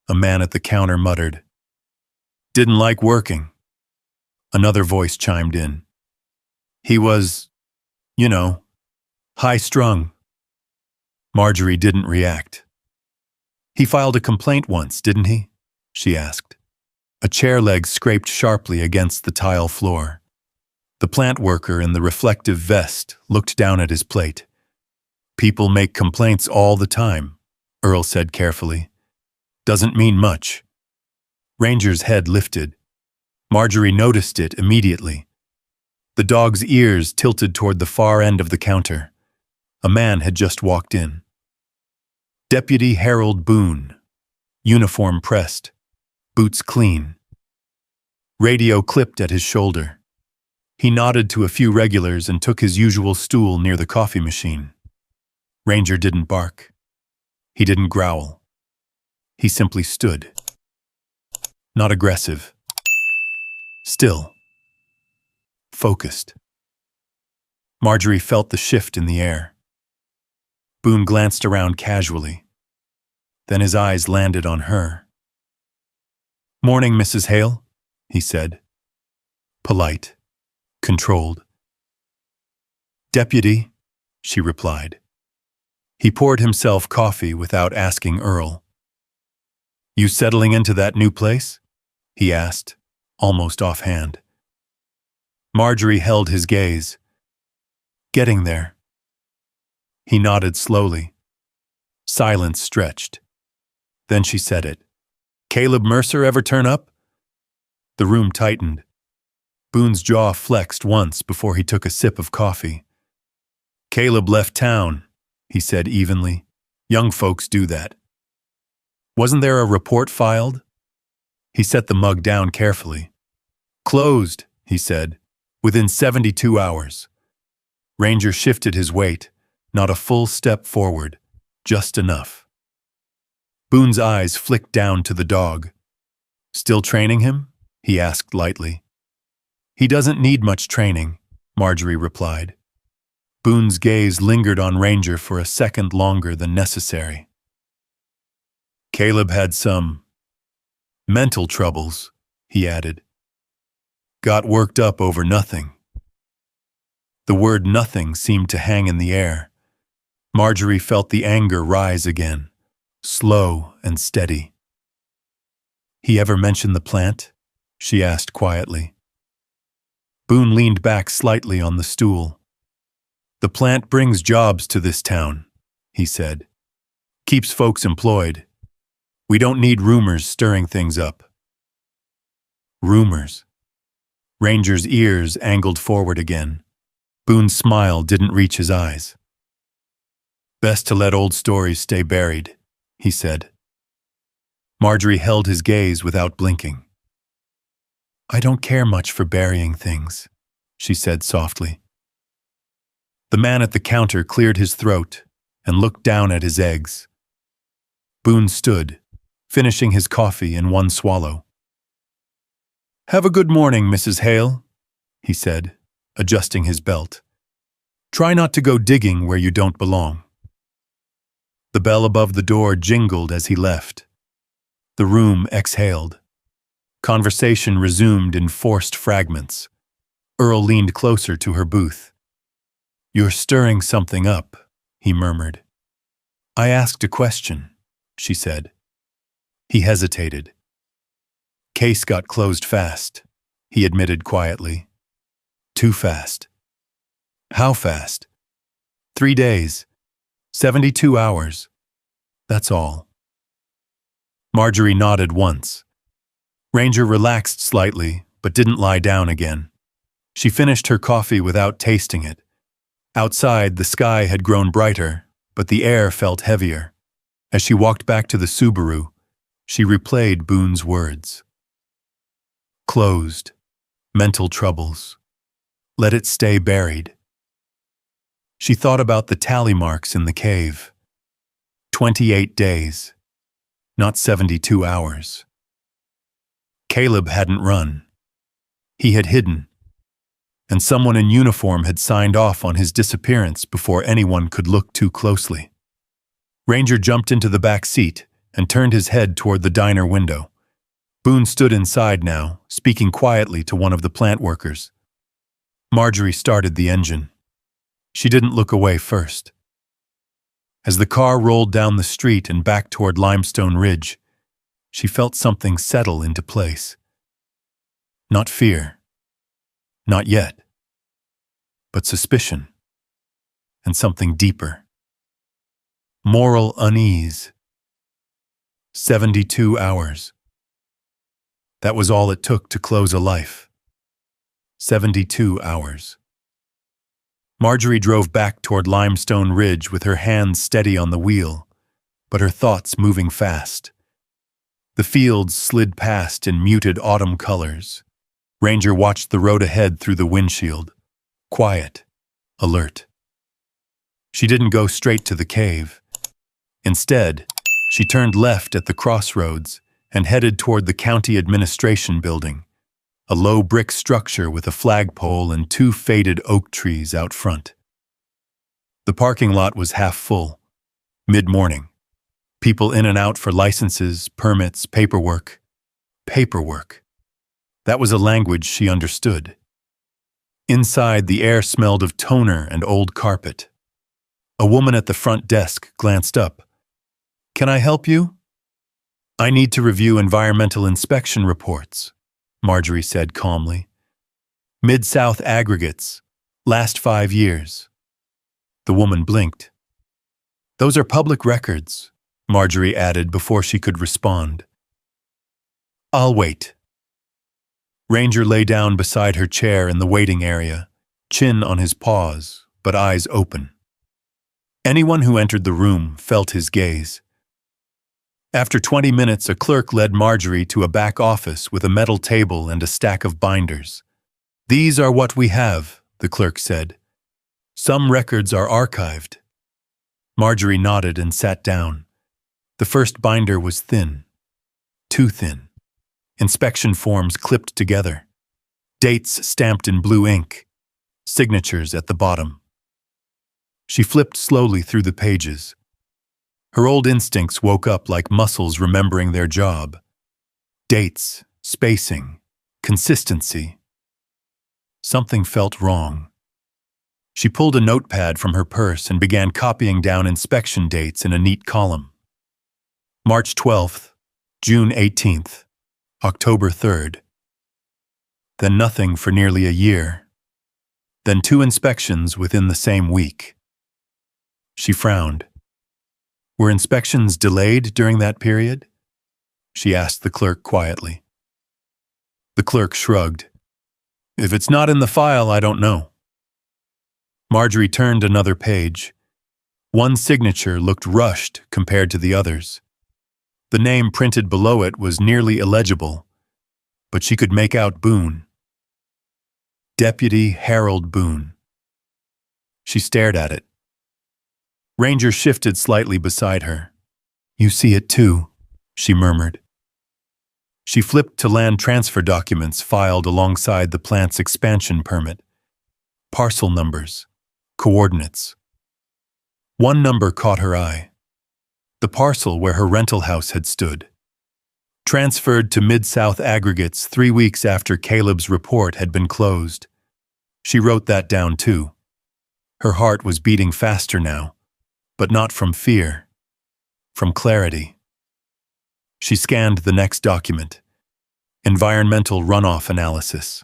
a man at the counter muttered. "Didn't like working." Another voice chimed in. "He was, high-strung." Marjorie didn't react. "He filed a complaint once, didn't he?" she asked. A chair leg scraped sharply against the tile floor. The plant worker in the reflective vest looked down at his plate. "People make complaints all the time," Earl said carefully. "Doesn't mean much." Ranger's head lifted. Marjorie noticed it immediately. The dog's ears tilted toward the far end of the counter. A man had just walked in. Deputy Harold Boone, uniform pressed, boots clean. Radio clipped at his shoulder. He nodded to a few regulars and took his usual stool near the coffee machine. Ranger didn't bark. He didn't growl. He simply stood. Not aggressive. Still. Focused. Marjorie felt the shift in the air. Boone glanced around casually. Then his eyes landed on her. "Morning, Mrs. Hale," he said. Polite. Controlled. "Deputy," she replied. He poured himself coffee without asking Earl. "You settling into that new place?" he asked, almost offhand. Marjorie held his gaze. "Getting there." He nodded slowly. Silence stretched. Then she said it. "Caleb Mercer ever turn up?" The room tightened. Boone's jaw flexed once before he took a sip of coffee. "Caleb left town," he said evenly. "Young folks do that." "Wasn't there a report filed?" He set the mug down carefully. "Closed," he said, "within 72 hours. Ranger shifted his weight, not a full step forward, just enough. Boone's eyes flicked down to the dog. "Still training him?" he asked lightly. "He doesn't need much training," Marjorie replied. Boone's gaze lingered on Ranger for a second longer than necessary. "Caleb had some mental troubles," he added. "Got worked up over nothing." The word nothing seemed to hang in the air. Marjorie felt the anger rise again, slow and steady. "He ever mention the plant?" she asked quietly. Boone leaned back slightly on the stool. "The plant brings jobs to this town," he said. "Keeps folks employed. We don't need rumors stirring things up." Rumors. Ranger's ears angled forward again. Boone's smile didn't reach his eyes. "Best to let old stories stay buried," he said. Marjorie held his gaze without blinking. "I don't care much for burying things," she said softly. The man at the counter cleared his throat and looked down at his eggs. Boone stood, finishing his coffee in one swallow. "Have a good morning, Mrs. Hale," he said, adjusting his belt. "Try not to go digging where you don't belong." The bell above the door jingled as he left. The room exhaled. Conversation resumed in forced fragments. Earl leaned closer to her booth. "You're stirring something up," he murmured. "I asked a question," she said. He hesitated. "Case got closed fast," he admitted quietly. "Too fast." "How fast?" 3 days. 72 hours. That's all." Marjorie nodded once. Ranger relaxed slightly, but didn't lie down again. She finished her coffee without tasting it. Outside, the sky had grown brighter, but the air felt heavier. As she walked back to the Subaru, she replayed Boone's words. Closed. Mental troubles. Let it stay buried. She thought about the tally marks in the cave. 28 days. Not 72 hours. Caleb hadn't run. He had hidden. And someone in uniform had signed off on his disappearance before anyone could look too closely. Ranger jumped into the back seat and turned his head toward the diner window. Boone stood inside now, speaking quietly to one of the plant workers. Marjorie started the engine. She didn't look away first. As the car rolled down the street and back toward Limestone Ridge, she felt something settle into place. Not fear. Not yet. But suspicion. And something deeper. Moral unease. 72 hours. That was all it took to close a life. 72 hours. Marjorie drove back toward Limestone Ridge with her hands steady on the wheel, but her thoughts moving fast. The fields slid past in muted autumn colors. Ranger watched the road ahead through the windshield. Quiet, alert. She didn't go straight to the cave. Instead, she turned left at the crossroads and headed toward the county administration building, a low brick structure with a flagpole and 2 faded oak trees out front. The parking lot was half full, mid-morning. People in and out for licenses, permits, paperwork. Paperwork. That was a language she understood. Inside, the air smelled of toner and old carpet. A woman at the front desk glanced up. "Can I help you?" "I need to review environmental inspection reports," Marjorie said calmly. "Mid-South aggregates, last 5 years." The woman blinked. "Those are public records," Marjorie added before she could respond. "I'll wait." Ranger lay down beside her chair in the waiting area, chin on his paws, but eyes open. Anyone who entered the room felt his gaze. After 20 minutes, a clerk led Marjorie to a back office with a metal table and a stack of binders. "These are what we have," the clerk said. "Some records are archived." Marjorie nodded and sat down. The first binder was thin. Too thin. Inspection forms clipped together. Dates stamped in blue ink. Signatures at the bottom. She flipped slowly through the pages. Her old instincts woke up like muscles remembering their job. Dates, spacing, consistency. Something felt wrong. She pulled a notepad from her purse and began copying down inspection dates in a neat column. March 12th, June 18th, October 3rd. Then nothing for nearly a year. Then 2 inspections within the same week. She frowned. Were inspections delayed during that period? She asked the clerk quietly. The clerk shrugged. "If it's not in the file, I don't know." Marjorie turned another page. One signature looked rushed compared to the others. The name printed below it was nearly illegible, but she could make out Boone. Deputy Harold Boone. She stared at it. Ranger shifted slightly beside her. "You see it too," she murmured. She flipped to land transfer documents filed alongside the plant's expansion permit. Parcel numbers, coordinates. One number caught her eye. The parcel where her rental house had stood. Transferred to Mid-South Aggregates 3 weeks after Caleb's report had been closed. She wrote that down too. Her heart was beating faster now. But not from fear, from clarity. She scanned the next document, environmental runoff analysis.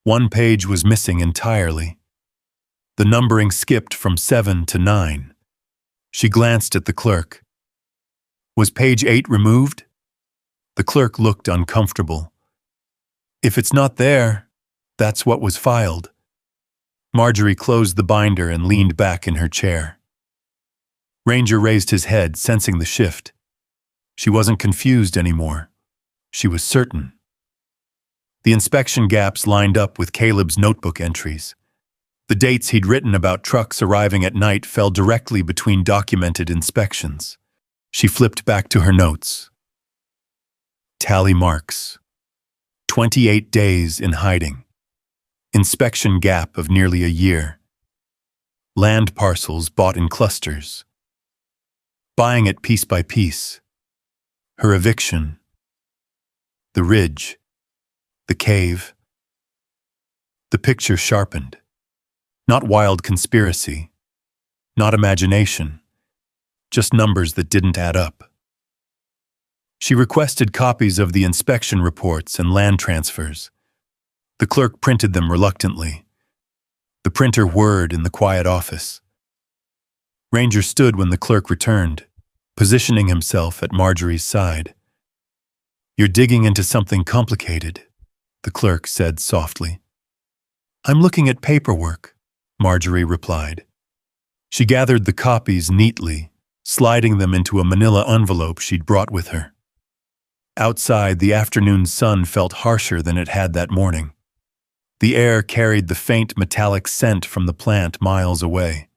One page was missing entirely. The numbering skipped from 7 to 9. She glanced at the clerk. Was page 8 removed? The clerk looked uncomfortable. If it's not there, that's what was filed. Marjorie closed the binder and leaned back in her chair. Ranger raised his head, sensing the shift. She wasn't confused anymore. She was certain. The inspection gaps lined up with Caleb's notebook entries. The dates he'd written about trucks arriving at night fell directly between documented inspections. She flipped back to her notes. Tally marks. 28 days in hiding. Inspection gap of nearly a year. Land parcels bought in clusters. Buying it piece by piece. Her eviction. The ridge. The cave. The picture sharpened. Not wild conspiracy. Not imagination. Just numbers that didn't add up. She requested copies of the inspection reports and land transfers. The clerk printed them reluctantly. The printer whirred in the quiet office. Ranger stood when the clerk returned, positioning himself at Marjorie's side. "You're digging into something complicated," the clerk said softly. "I'm looking at paperwork," Marjorie replied. She gathered the copies neatly, sliding them into a manila envelope she'd brought with her. Outside, the afternoon sun felt harsher than it had that morning. The air carried the faint metallic scent from the plant miles away.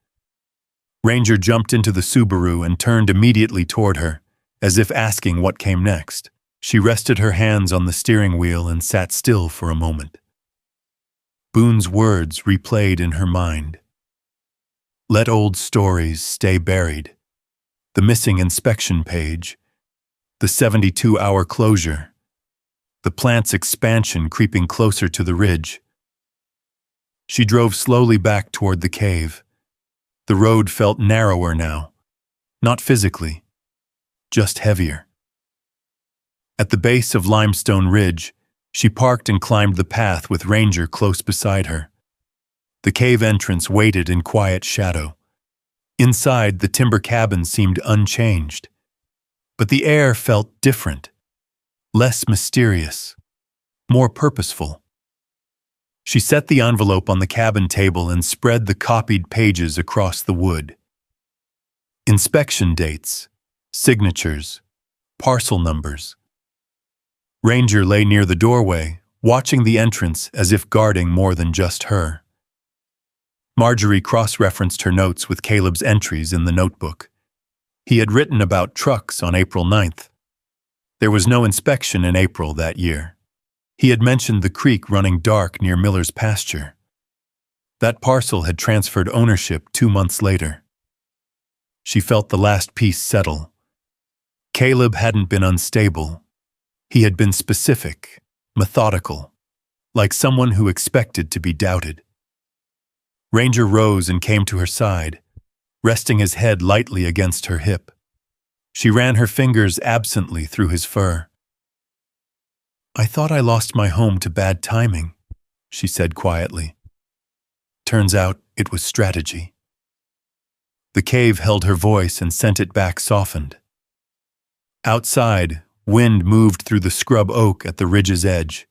Ranger jumped into the Subaru and turned immediately toward her, as if asking what came next. She rested her hands on the steering wheel and sat still for a moment. Boone's words replayed in her mind. Let old stories stay buried. The missing inspection page. The 72-hour closure. The plant's expansion creeping closer to the ridge. She drove slowly back toward the cave. The road felt narrower now. Not physically, just heavier. At the base of Limestone Ridge, she parked and climbed the path with Ranger close beside her. The cave entrance waited in quiet shadow. Inside, the timber cabin seemed unchanged. But the air felt different, less mysterious, more purposeful. She set the envelope on the cabin table and spread the copied pages across the wood. Inspection dates, signatures, parcel numbers. Ranger lay near the doorway, watching the entrance as if guarding more than just her. Marjorie cross-referenced her notes with Caleb's entries in the notebook. He had written about trucks on April 9th. There was no inspection in April that year. He had mentioned the creek running dark near Miller's pasture. That parcel had transferred ownership 2 months later. She felt the last piece settle. Caleb hadn't been unstable. He had been specific, methodical, like someone who expected to be doubted. Ranger rose and came to her side, resting his head lightly against her hip. She ran her fingers absently through his fur. I thought I lost my home to bad timing, she said quietly. Turns out it was strategy. The cave held her voice and sent it back softened. Outside, wind moved through the scrub oak at the ridge's edge.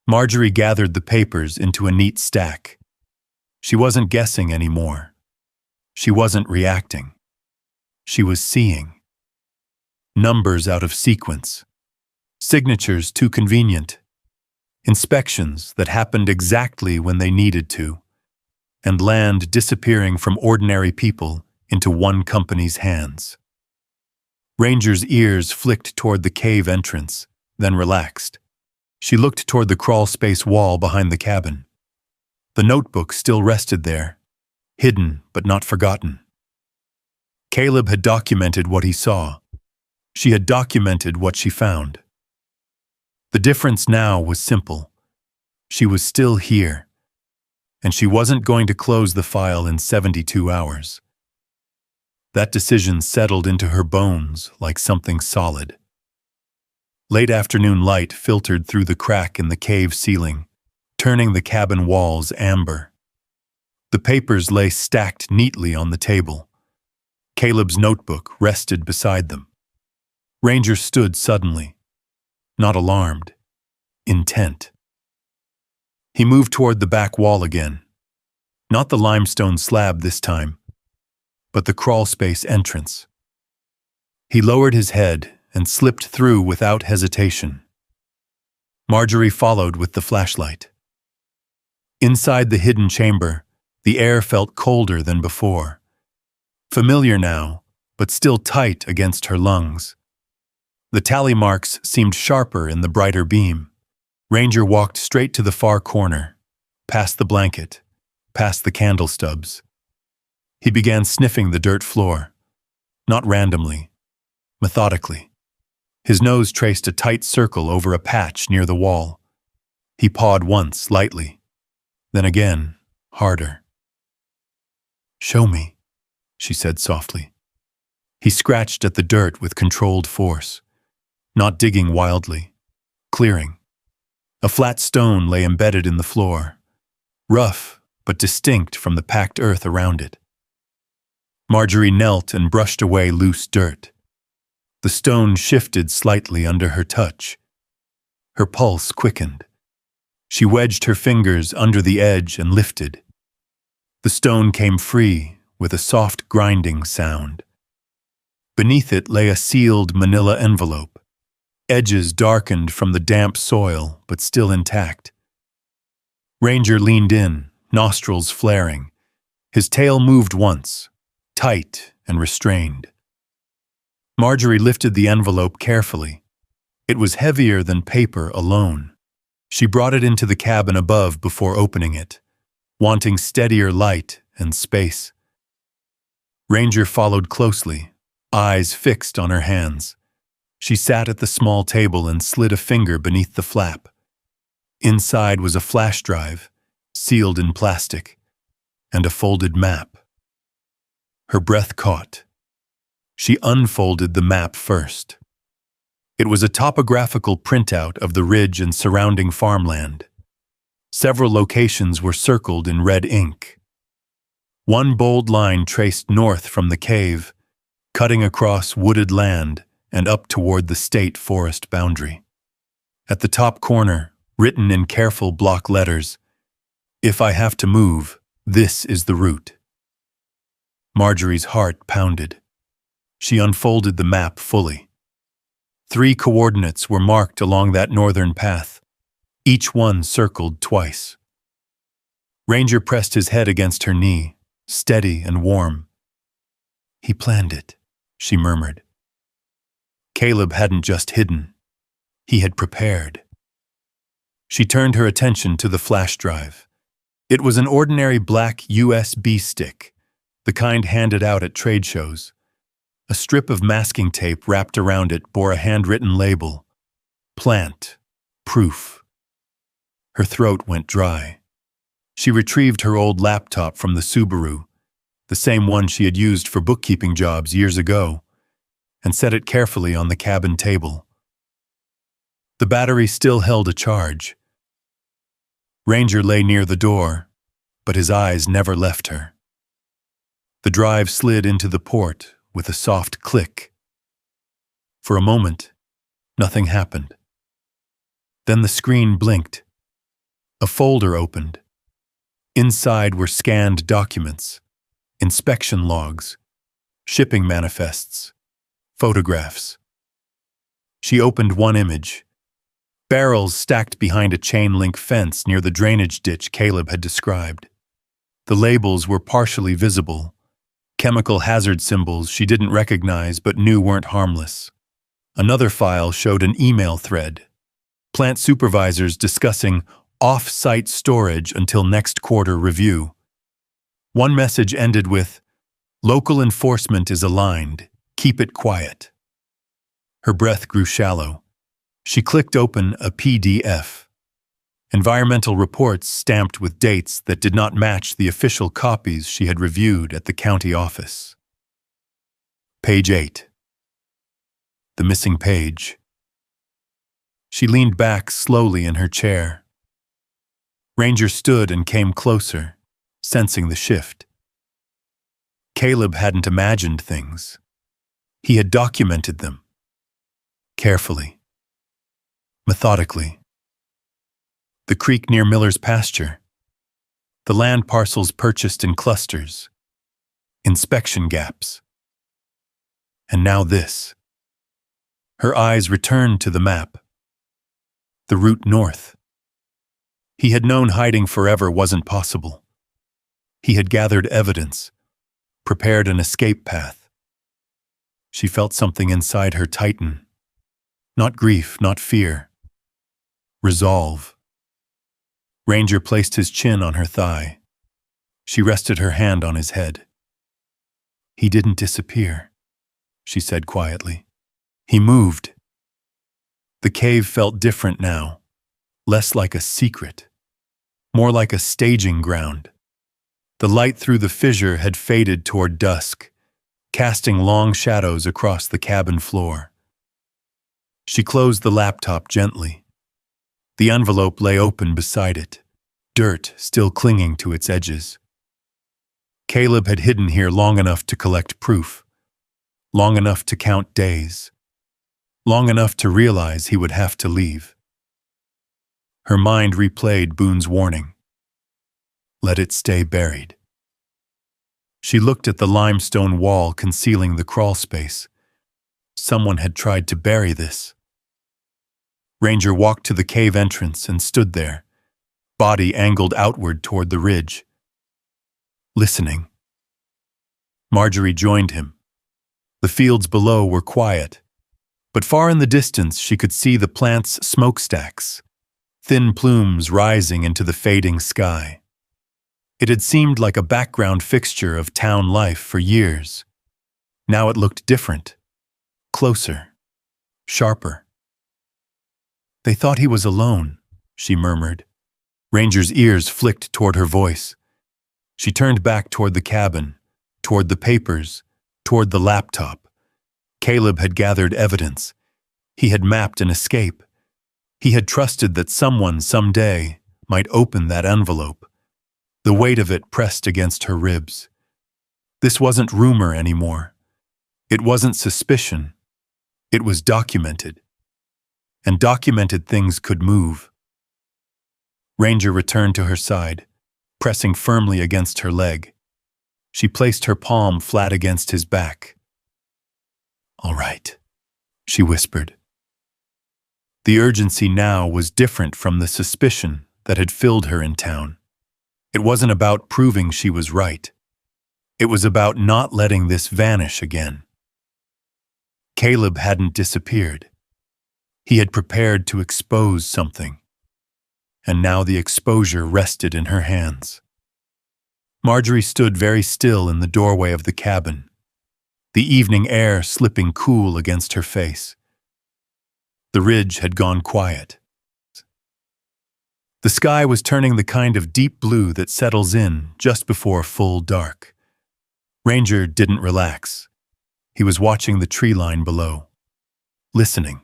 Marjorie gathered the papers into a neat stack. She wasn't guessing anymore. She wasn't reacting. She was seeing. Numbers out of sequence. Signatures too convenient. Inspections that happened exactly when they needed to. And land disappearing from ordinary people into one company's hands. Ranger's ears flicked toward the cave entrance, then relaxed. She looked toward the crawl-space wall behind the cabin. The notebook still rested there, hidden but not forgotten. Caleb had documented what he saw. She had documented what she found. The difference now was simple. She was still here, and she wasn't going to close the file in 72 hours. That decision settled into her bones like something solid. Late afternoon light filtered through the crack in the cave ceiling, turning the cabin walls amber. The papers lay stacked neatly on the table. Caleb's notebook rested beside them. Ranger stood suddenly, not alarmed, intent. He moved toward the back wall again. Not the limestone slab this time, but the crawlspace entrance. He lowered his head and slipped through without hesitation. Marjorie followed with the flashlight. Inside the hidden chamber, the air felt colder than before. Familiar now, but still tight against her lungs. The tally marks seemed sharper in the brighter beam. Ranger walked straight to the far corner, past the blanket, past the candle stubs. He began sniffing the dirt floor, not randomly, methodically. His nose traced a tight circle over a patch near the wall. He pawed once, lightly, then again, harder. "Show me," she said softly. He scratched at the dirt with controlled force, not digging wildly, clearing. A flat stone lay embedded in the floor, rough but distinct from the packed earth around it. Marjorie knelt and brushed away loose dirt. The stone shifted slightly under her touch. Her pulse quickened. She wedged her fingers under the edge and lifted. The stone came free with a soft grinding sound. Beneath it lay a sealed manila envelope. edges darkened from the damp soil but still intact. Ranger leaned in, nostrils flaring. His tail moved once, tight and restrained. Marjorie lifted the envelope carefully. It was heavier than paper alone. She brought it into the cabin above before opening it, wanting steadier light and space. Ranger followed closely, eyes fixed on her hands. She sat at the small table and slid a finger beneath the flap. Inside was a flash drive, sealed in plastic, and a folded map. Her breath caught. She unfolded the map first. It was a topographical printout of the ridge and surrounding farmland. Several locations were circled in red ink. One bold line traced north from the cave, cutting across wooded land and up toward the state forest boundary. At the top corner, written in careful block letters, "If I have to move, this is the route." Marjorie's heart pounded. She unfolded the map fully. 3 coordinates were marked along that northern path, each one circled twice. Ranger pressed his head against her knee, steady and warm. "He planned it," she murmured. Caleb hadn't just hidden. He had prepared. She turned her attention to the flash drive. It was an ordinary black USB stick, the kind handed out at trade shows. A strip of masking tape wrapped around it bore a handwritten label, "Plant, Proof." Her throat went dry. She retrieved her old laptop from the Subaru, the same one she had used for bookkeeping jobs years ago, and set it carefully on the cabin table. The battery still held a charge. Ranger lay near the door, but his eyes never left her. The drive slid into the port with a soft click. For a moment, nothing happened. Then the screen blinked. A folder opened. Inside were scanned documents, inspection logs, shipping manifests, photographs. She opened one image. Barrels stacked behind a chain-link fence near the drainage ditch Caleb had described. The labels were partially visible, chemical hazard symbols she didn't recognize but knew weren't harmless. Another file showed an email thread. Plant supervisors discussing off-site storage until next quarter review. One message ended with, "Local enforcement is aligned. Keep it quiet." Her breath grew shallow. She clicked open a PDF. Environmental reports stamped with dates that did not match the official copies she had reviewed at the county office. Page 8. The missing page. She leaned back slowly in her chair. Ranger stood and came closer, sensing the shift. Caleb hadn't imagined things. He had documented them. Carefully. Methodically. The creek near Miller's pasture. The land parcels purchased in clusters. Inspection gaps. And now this. Her eyes returned to the map. The route north. He had known hiding forever wasn't possible. He had gathered evidence, prepared an escape path. She felt something inside her tighten. Not grief, not fear. Resolve. Ranger placed his chin on her thigh. She rested her hand on his head. "He didn't disappear," she said quietly. "He moved." The cave felt different now, less like a secret, more like a staging ground. The light through the fissure had faded toward dusk, casting long shadows across the cabin floor. She closed the laptop gently. The envelope lay open beside it, dirt still clinging to its edges. Caleb had hidden here long enough to collect proof, long enough to count days, long enough to realize he would have to leave. Her mind replayed Boone's warning. Let it stay buried. She looked at the limestone wall concealing the crawl space. Someone had tried to bury this. Ranger walked to the cave entrance and stood there, body angled outward toward the ridge, listening. Marjorie joined him. The fields below were quiet, but far in the distance she could see the plants' smokestacks, thin plumes rising into the fading sky. It had seemed like a background fixture of town life for years. Now it looked different, closer, sharper. They thought he was alone, she murmured. Ranger's ears flicked toward her voice. She turned back toward the cabin, toward the papers, toward the laptop. Caleb had gathered evidence. He had mapped an escape. He had trusted that someone someday might open that envelope. The weight of it pressed against her ribs. This wasn't rumor anymore. It wasn't suspicion. It was documented. And documented things could move. Ranger returned to her side, pressing firmly against her leg. She placed her palm flat against his back. "All right," she whispered. The urgency now was different from the suspicion that had filled her in town. It wasn't about proving she was right. It was about not letting this vanish again. Caleb hadn't disappeared. He had prepared to expose something, and now the exposure rested in her hands. Marjorie stood very still in the doorway of the cabin, the evening air slipping cool against her face. The ridge had gone quiet. The sky was turning the kind of deep blue that settles in just before full dark. Ranger didn't relax. He was watching the tree line below, listening.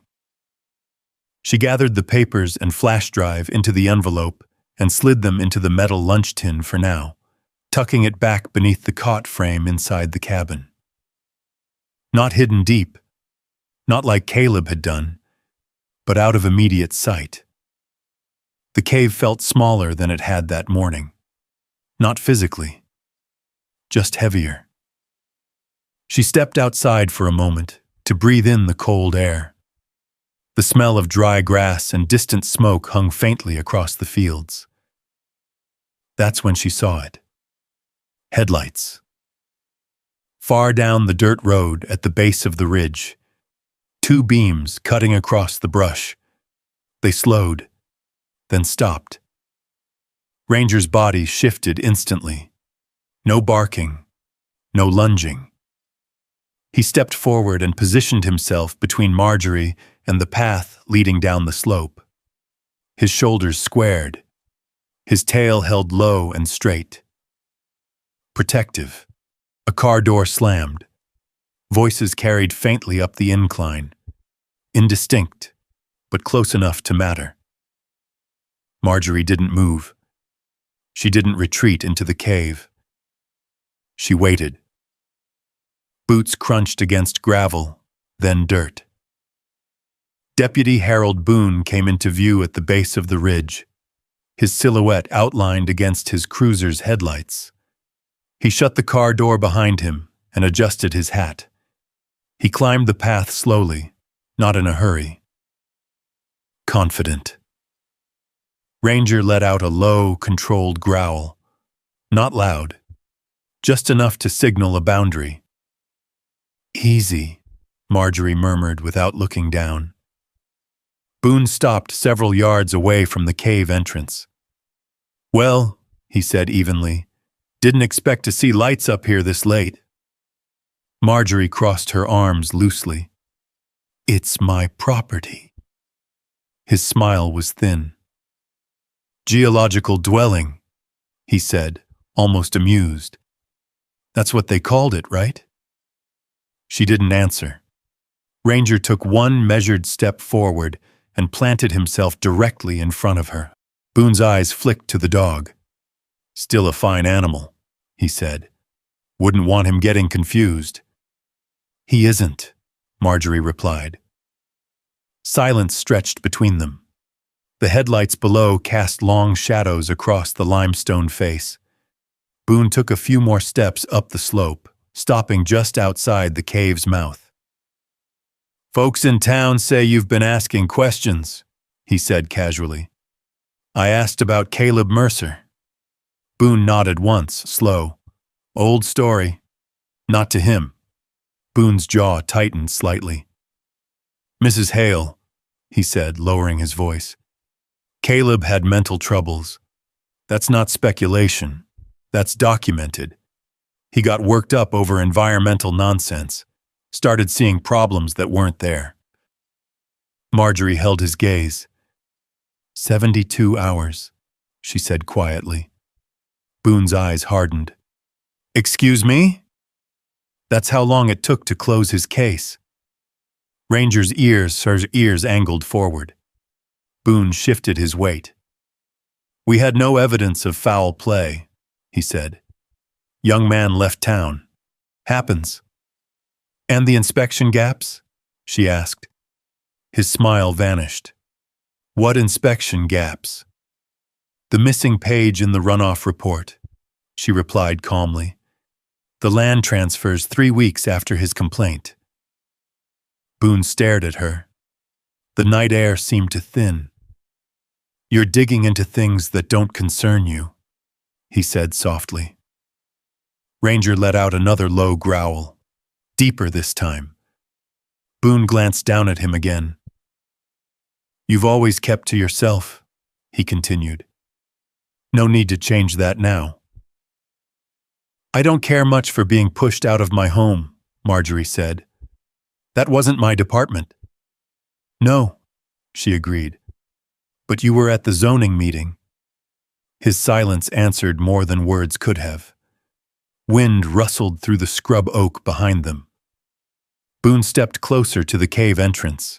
She gathered the papers and flash drive into the envelope and slid them into the metal lunch tin for now, tucking it back beneath the cot frame inside the cabin. Not hidden deep, not like Caleb had done, but out of immediate sight. The cave felt smaller than it had that morning. Not physically, just heavier. She stepped outside for a moment to breathe in the cold air. The smell of dry grass and distant smoke hung faintly across the fields. That's when she saw it. Headlights. Far down the dirt road at the base of the ridge, two beams cutting across the brush. They slowed, then stopped. Ranger's body shifted instantly. No barking, no lunging. He stepped forward and positioned himself between Marjorie and the path leading down the slope. His shoulders squared, his tail held low and straight. Protective. A car door slammed. Voices carried faintly up the incline. Indistinct, but close enough to matter. Marjorie didn't move. She didn't retreat into the cave. She waited. Boots crunched against gravel, then dirt. Deputy Harold Boone came into view at the base of the ridge, his silhouette outlined against his cruiser's headlights. He shut the car door behind him and adjusted his hat. He climbed the path slowly, not in a hurry. Confident. Ranger let out a low, controlled growl. Not loud, just enough to signal a boundary. "Easy," Marjorie murmured without looking down. Boone stopped several yards away from the cave entrance. "Well," he said evenly, "didn't expect to see lights up here this late." Marjorie crossed her arms loosely. "It's my property." His smile was thin. "Geological dwelling," he said, almost amused. "That's what they called it, right?" She didn't answer. Ranger took one measured step forward and planted himself directly in front of her. Boone's eyes flicked to the dog. "Still a fine animal," he said. "Wouldn't want him getting confused." "He isn't," Marjorie replied. Silence stretched between them. The headlights below cast long shadows across the limestone face. Boone took a few more steps up the slope, stopping just outside the cave's mouth. "Folks in town say you've been asking questions," he said casually. I asked about Caleb Mercer. Boone nodded once, slow. Old story. Not to him. Boone's jaw tightened slightly. Mrs. Hale, he said, lowering his voice. Caleb had mental troubles. That's not speculation. That's documented. He got worked up over environmental nonsense, started seeing problems that weren't there. Marjorie held his gaze. 72 hours, she said quietly. Boone's eyes hardened. Excuse me? That's how long it took to close his case. Ranger's ears angled forward. Boone shifted his weight. We had no evidence of foul play, he said. Young man left town. Happens. And the inspection gaps? She asked. His smile vanished. What inspection gaps? The missing page in the runoff report, she replied calmly. The land transfers 3 weeks after his complaint. Boone stared at her. The night air seemed to thin. You're digging into things that don't concern you, he said softly. Ranger let out another low growl, deeper this time. Boone glanced down at him again. You've always kept to yourself, he continued. No need to change that now. I don't care much for being pushed out of my home, Marjorie said. That wasn't my department. No, she agreed. But you were at the zoning meeting. His silence answered more than words could have. Wind rustled through the scrub oak behind them. Boone stepped closer to the cave entrance.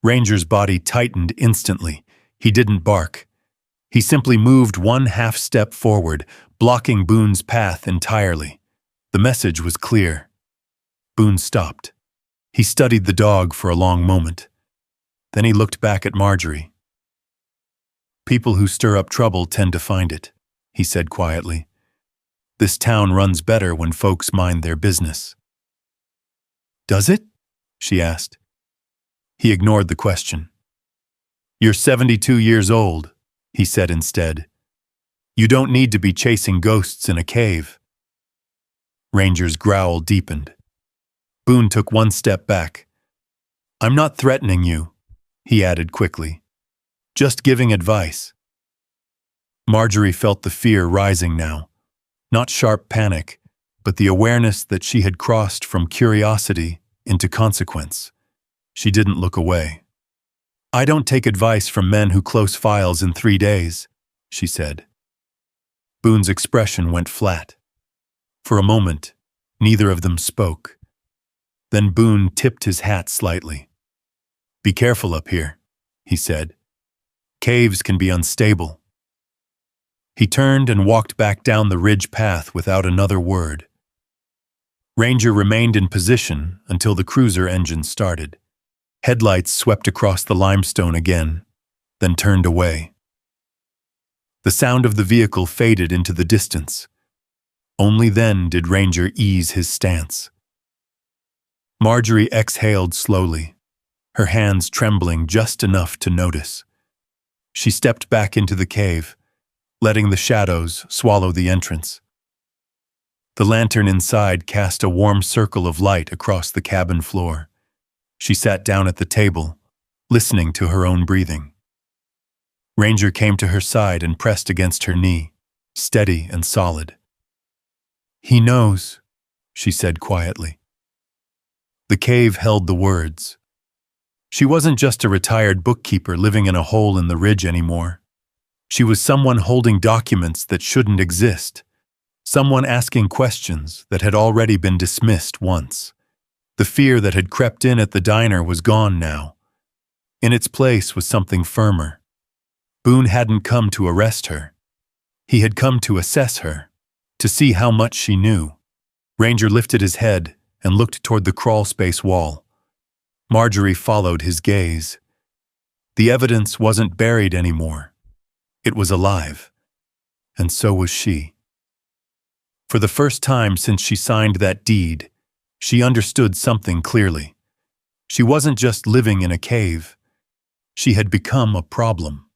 Ranger's body tightened instantly. He didn't bark. He simply moved one half step forward, blocking Boone's path entirely. The message was clear. Boone stopped. He studied the dog for a long moment. Then he looked back at Marjorie. People who stir up trouble tend to find it, he said quietly. This town runs better when folks mind their business. Does it? She asked. He ignored the question. You're 72 years old, he said instead. You don't need to be chasing ghosts in a cave. Ranger's growl deepened. Boone took one step back. I'm not threatening you, he added quickly. Just giving advice. Marjorie felt the fear rising now. Not sharp panic, but the awareness that she had crossed from curiosity into consequence. She didn't look away. I don't take advice from men who close files in 3 days, she said. Boone's expression went flat. For a moment, neither of them spoke. Then Boone tipped his hat slightly. Be careful up here, he said. Caves can be unstable. He turned and walked back down the ridge path without another word. Ranger remained in position until the cruiser engine started. Headlights swept across the limestone again, then turned away. The sound of the vehicle faded into the distance. Only then did Ranger ease his stance. Marjorie exhaled slowly, her hands trembling just enough to notice. She stepped back into the cave, letting the shadows swallow the entrance. The lantern inside cast a warm circle of light across the cabin floor. She sat down at the table, listening to her own breathing. Ranger came to her side and pressed against her knee, steady and solid. He knows, she said quietly. The cave held the words. She wasn't just a retired bookkeeper living in a hole in the ridge anymore. She was someone holding documents that shouldn't exist, someone asking questions that had already been dismissed once. The fear that had crept in at the diner was gone now. In its place was something firmer. Boone hadn't come to arrest her. He had come to assess her, to see how much she knew. Ranger lifted his head and looked toward the crawlspace wall. Marjorie followed his gaze. The evidence wasn't buried anymore. It was alive. And so was she. For the first time since she signed that deed, she understood something clearly. She wasn't just living in a cave. She had become a problem.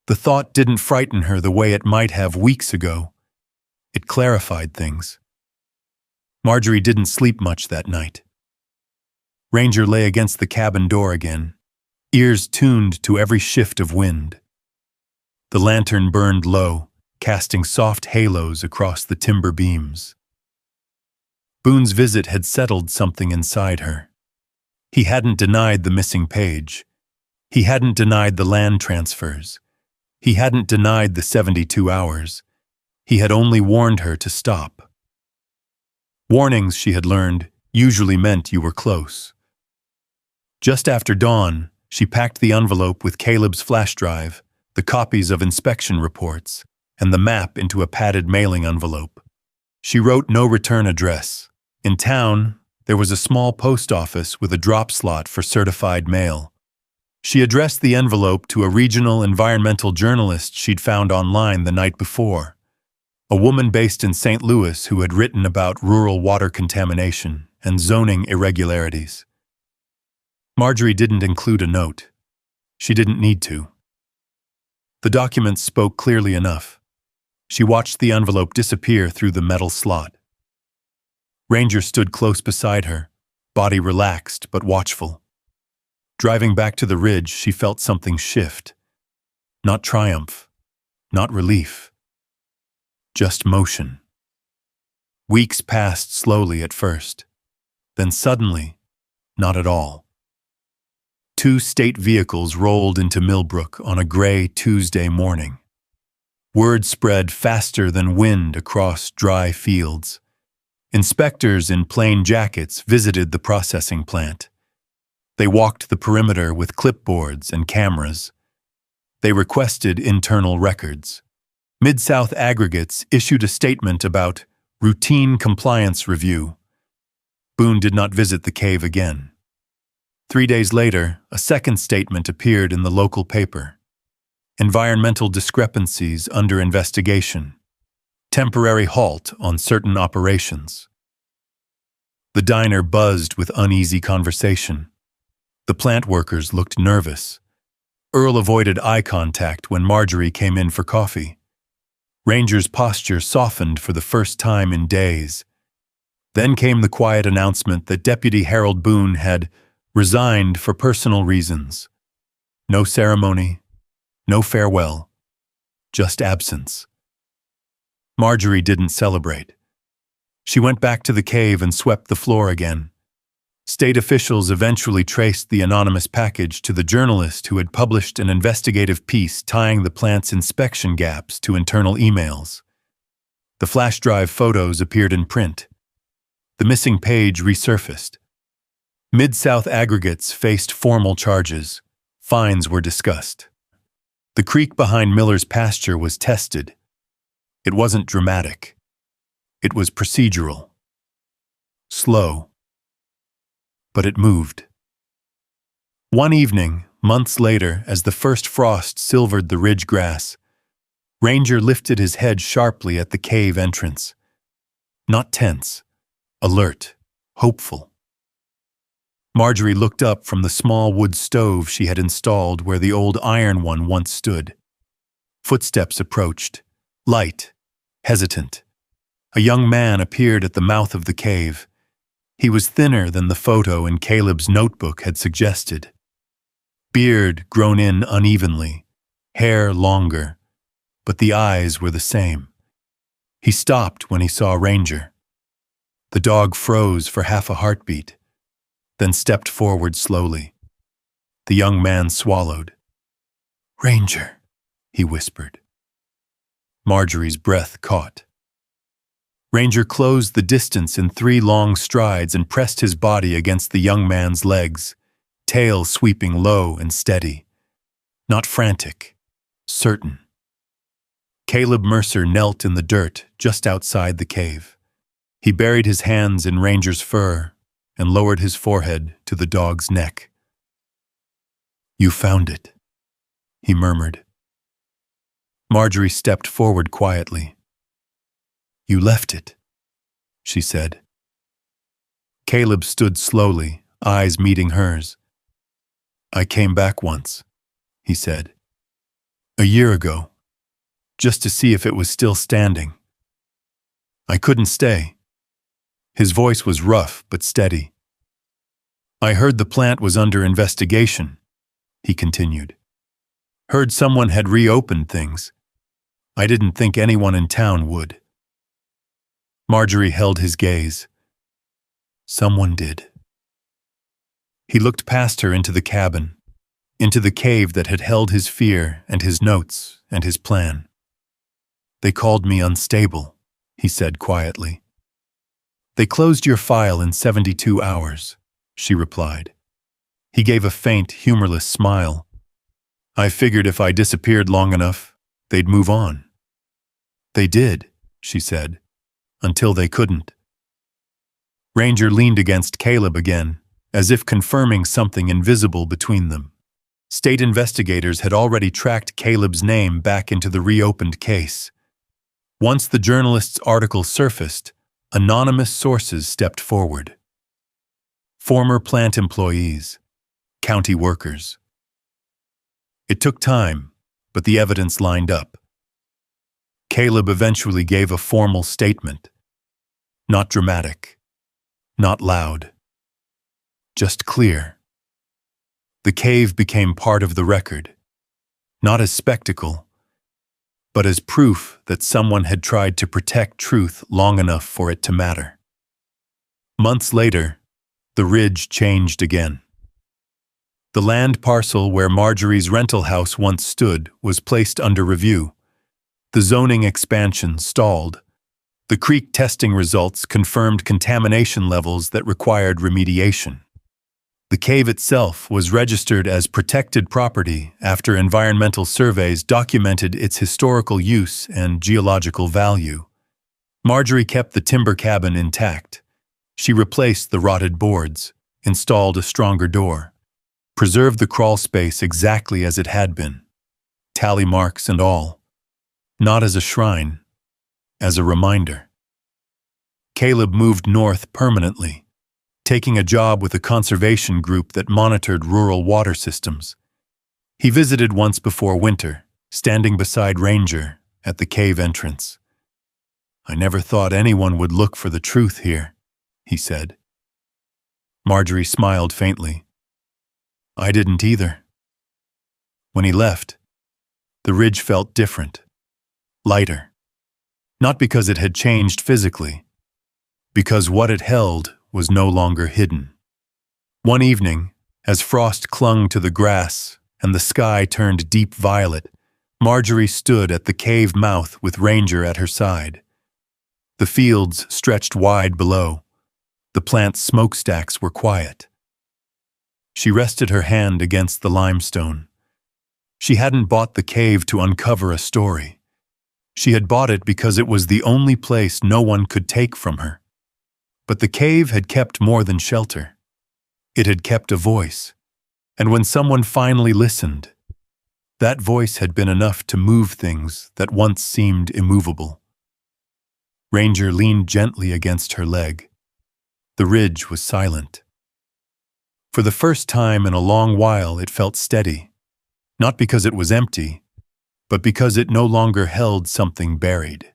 The thought didn't frighten her the way it might have weeks ago. It clarified things. Marjorie didn't sleep much that night. Ranger lay against the cabin door again, ears tuned to every shift of wind. The lantern burned low, casting soft halos across the timber beams. Boone's visit had settled something inside her. He hadn't denied the missing page. He hadn't denied the land transfers. He hadn't denied the 72 hours. He had only warned her to stop. Warnings, she had learned, usually meant you were close. Just after dawn, she packed the envelope with Caleb's flash drive, the copies of inspection reports, and the map into a padded mailing envelope. She wrote no return address. In town, there was a small post office with a drop slot for certified mail. She addressed the envelope to a regional environmental journalist she'd found online the night before, a woman based in St. Louis who had written about rural water contamination and zoning irregularities. Marjorie didn't include a note. She didn't need to. The documents spoke clearly enough. She watched the envelope disappear through the metal slot. Ranger stood close beside her, body relaxed but watchful. Driving back to the ridge, she felt something shift. Not triumph, not relief, just motion. Weeks passed slowly at first, then suddenly, not at all. 2 state vehicles rolled into Millbrook on a gray Tuesday morning. Word spread faster than wind across dry fields. Inspectors in plain jackets visited the processing plant. They walked the perimeter with clipboards and cameras. They requested internal records. Mid-South Aggregates issued a statement about routine compliance review. Boone did not visit the cave again. 3 days later, a second statement appeared in the local paper. Environmental discrepancies under investigation. Temporary halt on certain operations. The diner buzzed with uneasy conversation. The plant workers looked nervous. Earl avoided eye contact when Marjorie came in for coffee. Ranger's posture softened for the first time in days. Then came the quiet announcement that Deputy Harold Boone had resigned for personal reasons. No ceremony, no farewell, just absence. Marjorie didn't celebrate. She went back to the cave and swept the floor again. State officials eventually traced the anonymous package to the journalist who had published an investigative piece tying the plant's inspection gaps to internal emails. The flash drive photos appeared in print. The missing page resurfaced. Mid-South Aggregates faced formal charges. Fines were discussed. The creek behind Miller's pasture was tested. It wasn't dramatic. It was procedural. Slow. But it moved. One evening, months later, as the first frost silvered the ridge grass, Ranger lifted his head sharply at the cave entrance. Not tense, alert, hopeful. Marjorie looked up from the small wood stove she had installed where the old iron one once stood. Footsteps approached, light, hesitant. A young man appeared at the mouth of the cave. He was thinner than the photo in Caleb's notebook had suggested. Beard grown in unevenly, hair longer, but the eyes were the same. He stopped when he saw Ranger. The dog froze for half a heartbeat, then stepped forward slowly. The young man swallowed. "Ranger," he whispered. Marjorie's breath caught. Ranger closed the distance in 3 long strides and pressed his body against the young man's legs, tail sweeping low and steady. Not frantic, certain. Caleb Mercer knelt in the dirt just outside the cave. He buried his hands in Ranger's fur and lowered his forehead to the dog's neck. "You found it," he murmured. Marjorie stepped forward quietly. "You left it," she said. Caleb stood slowly, eyes meeting hers. I came back once, he said. A year ago, just to see if it was still standing. I couldn't stay. His voice was rough but steady. I heard the plant was under investigation, he continued. Heard someone had reopened things. I didn't think anyone in town would. Marjorie held his gaze. Someone did. He looked past her into the cabin, into the cave that had held his fear and his notes and his plan. They called me unstable, he said quietly. They closed your file in 72 hours, she replied. He gave a faint, humorless smile. I figured if I disappeared long enough, they'd move on. They did, she said, until they couldn't. Ranger leaned against Caleb again, as if confirming something invisible between them. State investigators had already tracked Caleb's name back into the reopened case. Once the journalist's article surfaced, anonymous sources stepped forward. Former plant employees, county workers. It took time, but the evidence lined up. Caleb eventually gave a formal statement. Not dramatic, not loud, just clear. The cave became part of the record, not as spectacle, but as proof that someone had tried to protect truth long enough for it to matter. Months later, the ridge changed again. The land parcel where Marjorie's rental house once stood was placed under review. The zoning expansion stalled. The creek testing results confirmed contamination levels that required remediation. The cave itself was registered as protected property after environmental surveys documented its historical use and geological value. Marjorie kept the timber cabin intact. She replaced the rotted boards, installed a stronger door, preserved the crawl space exactly as it had been, tally marks and all, not as a shrine, as a reminder. Caleb moved north permanently, taking a job with a conservation group that monitored rural water systems. He visited once before winter, standing beside Ranger at the cave entrance. I never thought anyone would look for the truth here, he said. Marjorie smiled faintly. I didn't either. When he left, the ridge felt different, lighter. Not because it had changed physically, because what it held was no longer hidden. One evening, as frost clung to the grass and the sky turned deep violet, Marjorie stood at the cave mouth with Ranger at her side. The fields stretched wide below. The plant smokestacks were quiet. She rested her hand against the limestone. She hadn't bought the cave to uncover a story. She had bought it because it was the only place no one could take from her. But the cave had kept more than shelter. It had kept a voice. And when someone finally listened, that voice had been enough to move things that once seemed immovable. Ranger leaned gently against her leg. The ridge was silent. For the first time in a long while, it felt steady, not because it was empty, but because it no longer held something buried.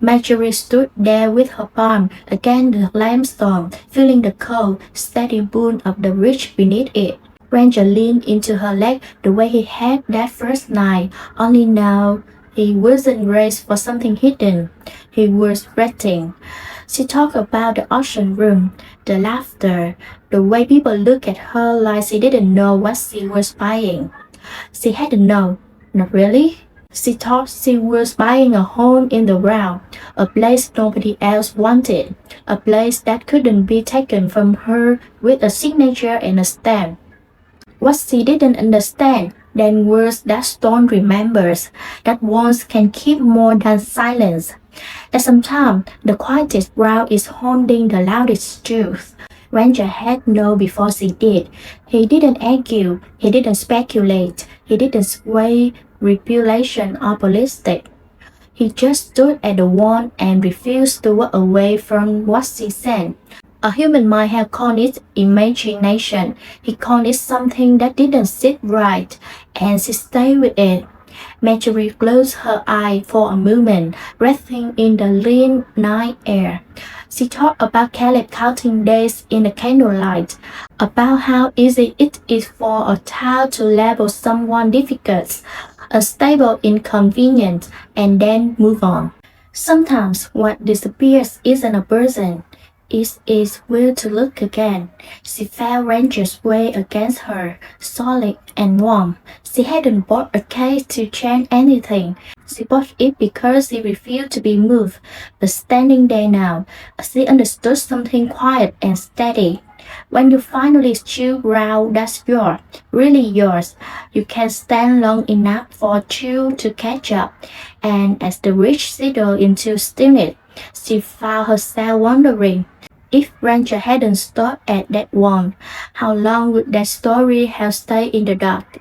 Marjorie stood there with her palm against the limestone, feeling the cold, steady boom of the ridge beneath it. Ranger leaned into her leg the way he had that first night, only now he wasn't raised for something hidden. He was resting. She talked about the auction room, the laughter, the way people looked at her like she didn't know what she was buying. She had to know. Not really. She thought she was buying a hole in the ground, a place nobody else wanted, a place that couldn't be taken from her with a signature and a stamp. What she didn't understand then was that stone remembers, that words can keep more than silence, that sometimes the quietest ground is holding the loudest truth. Ranger had known before she did. He didn't argue, he didn't speculate, he didn't sway manipulation or ballistic. He just stood at the wall and refused to walk away from what she said. A human might have called it imagination. He called it something that didn't sit right, and she stayed with it. Marjorie closed her eye for a moment, resting in the lean night air. She thought about Caleb counting days in the candlelight, about how easy it is for a town to label someone difficult, unstable, inconvenient, and then move on. Sometimes what disappears isn't a person, it's its will to look again. She felt Ranger's weight against her, solid and warm. She hadn't bought a case to change anything. She bought it because she refused to be moved. But standing there now, she understood something quiet and steady. When you finally choose ground that's yours, really yours, you can stand long enough for you to catch up. And as the ridge settled into stillness, she found herself wondering, if Ranger hadn't stopped at that one, how long would that story have stayed in the dark?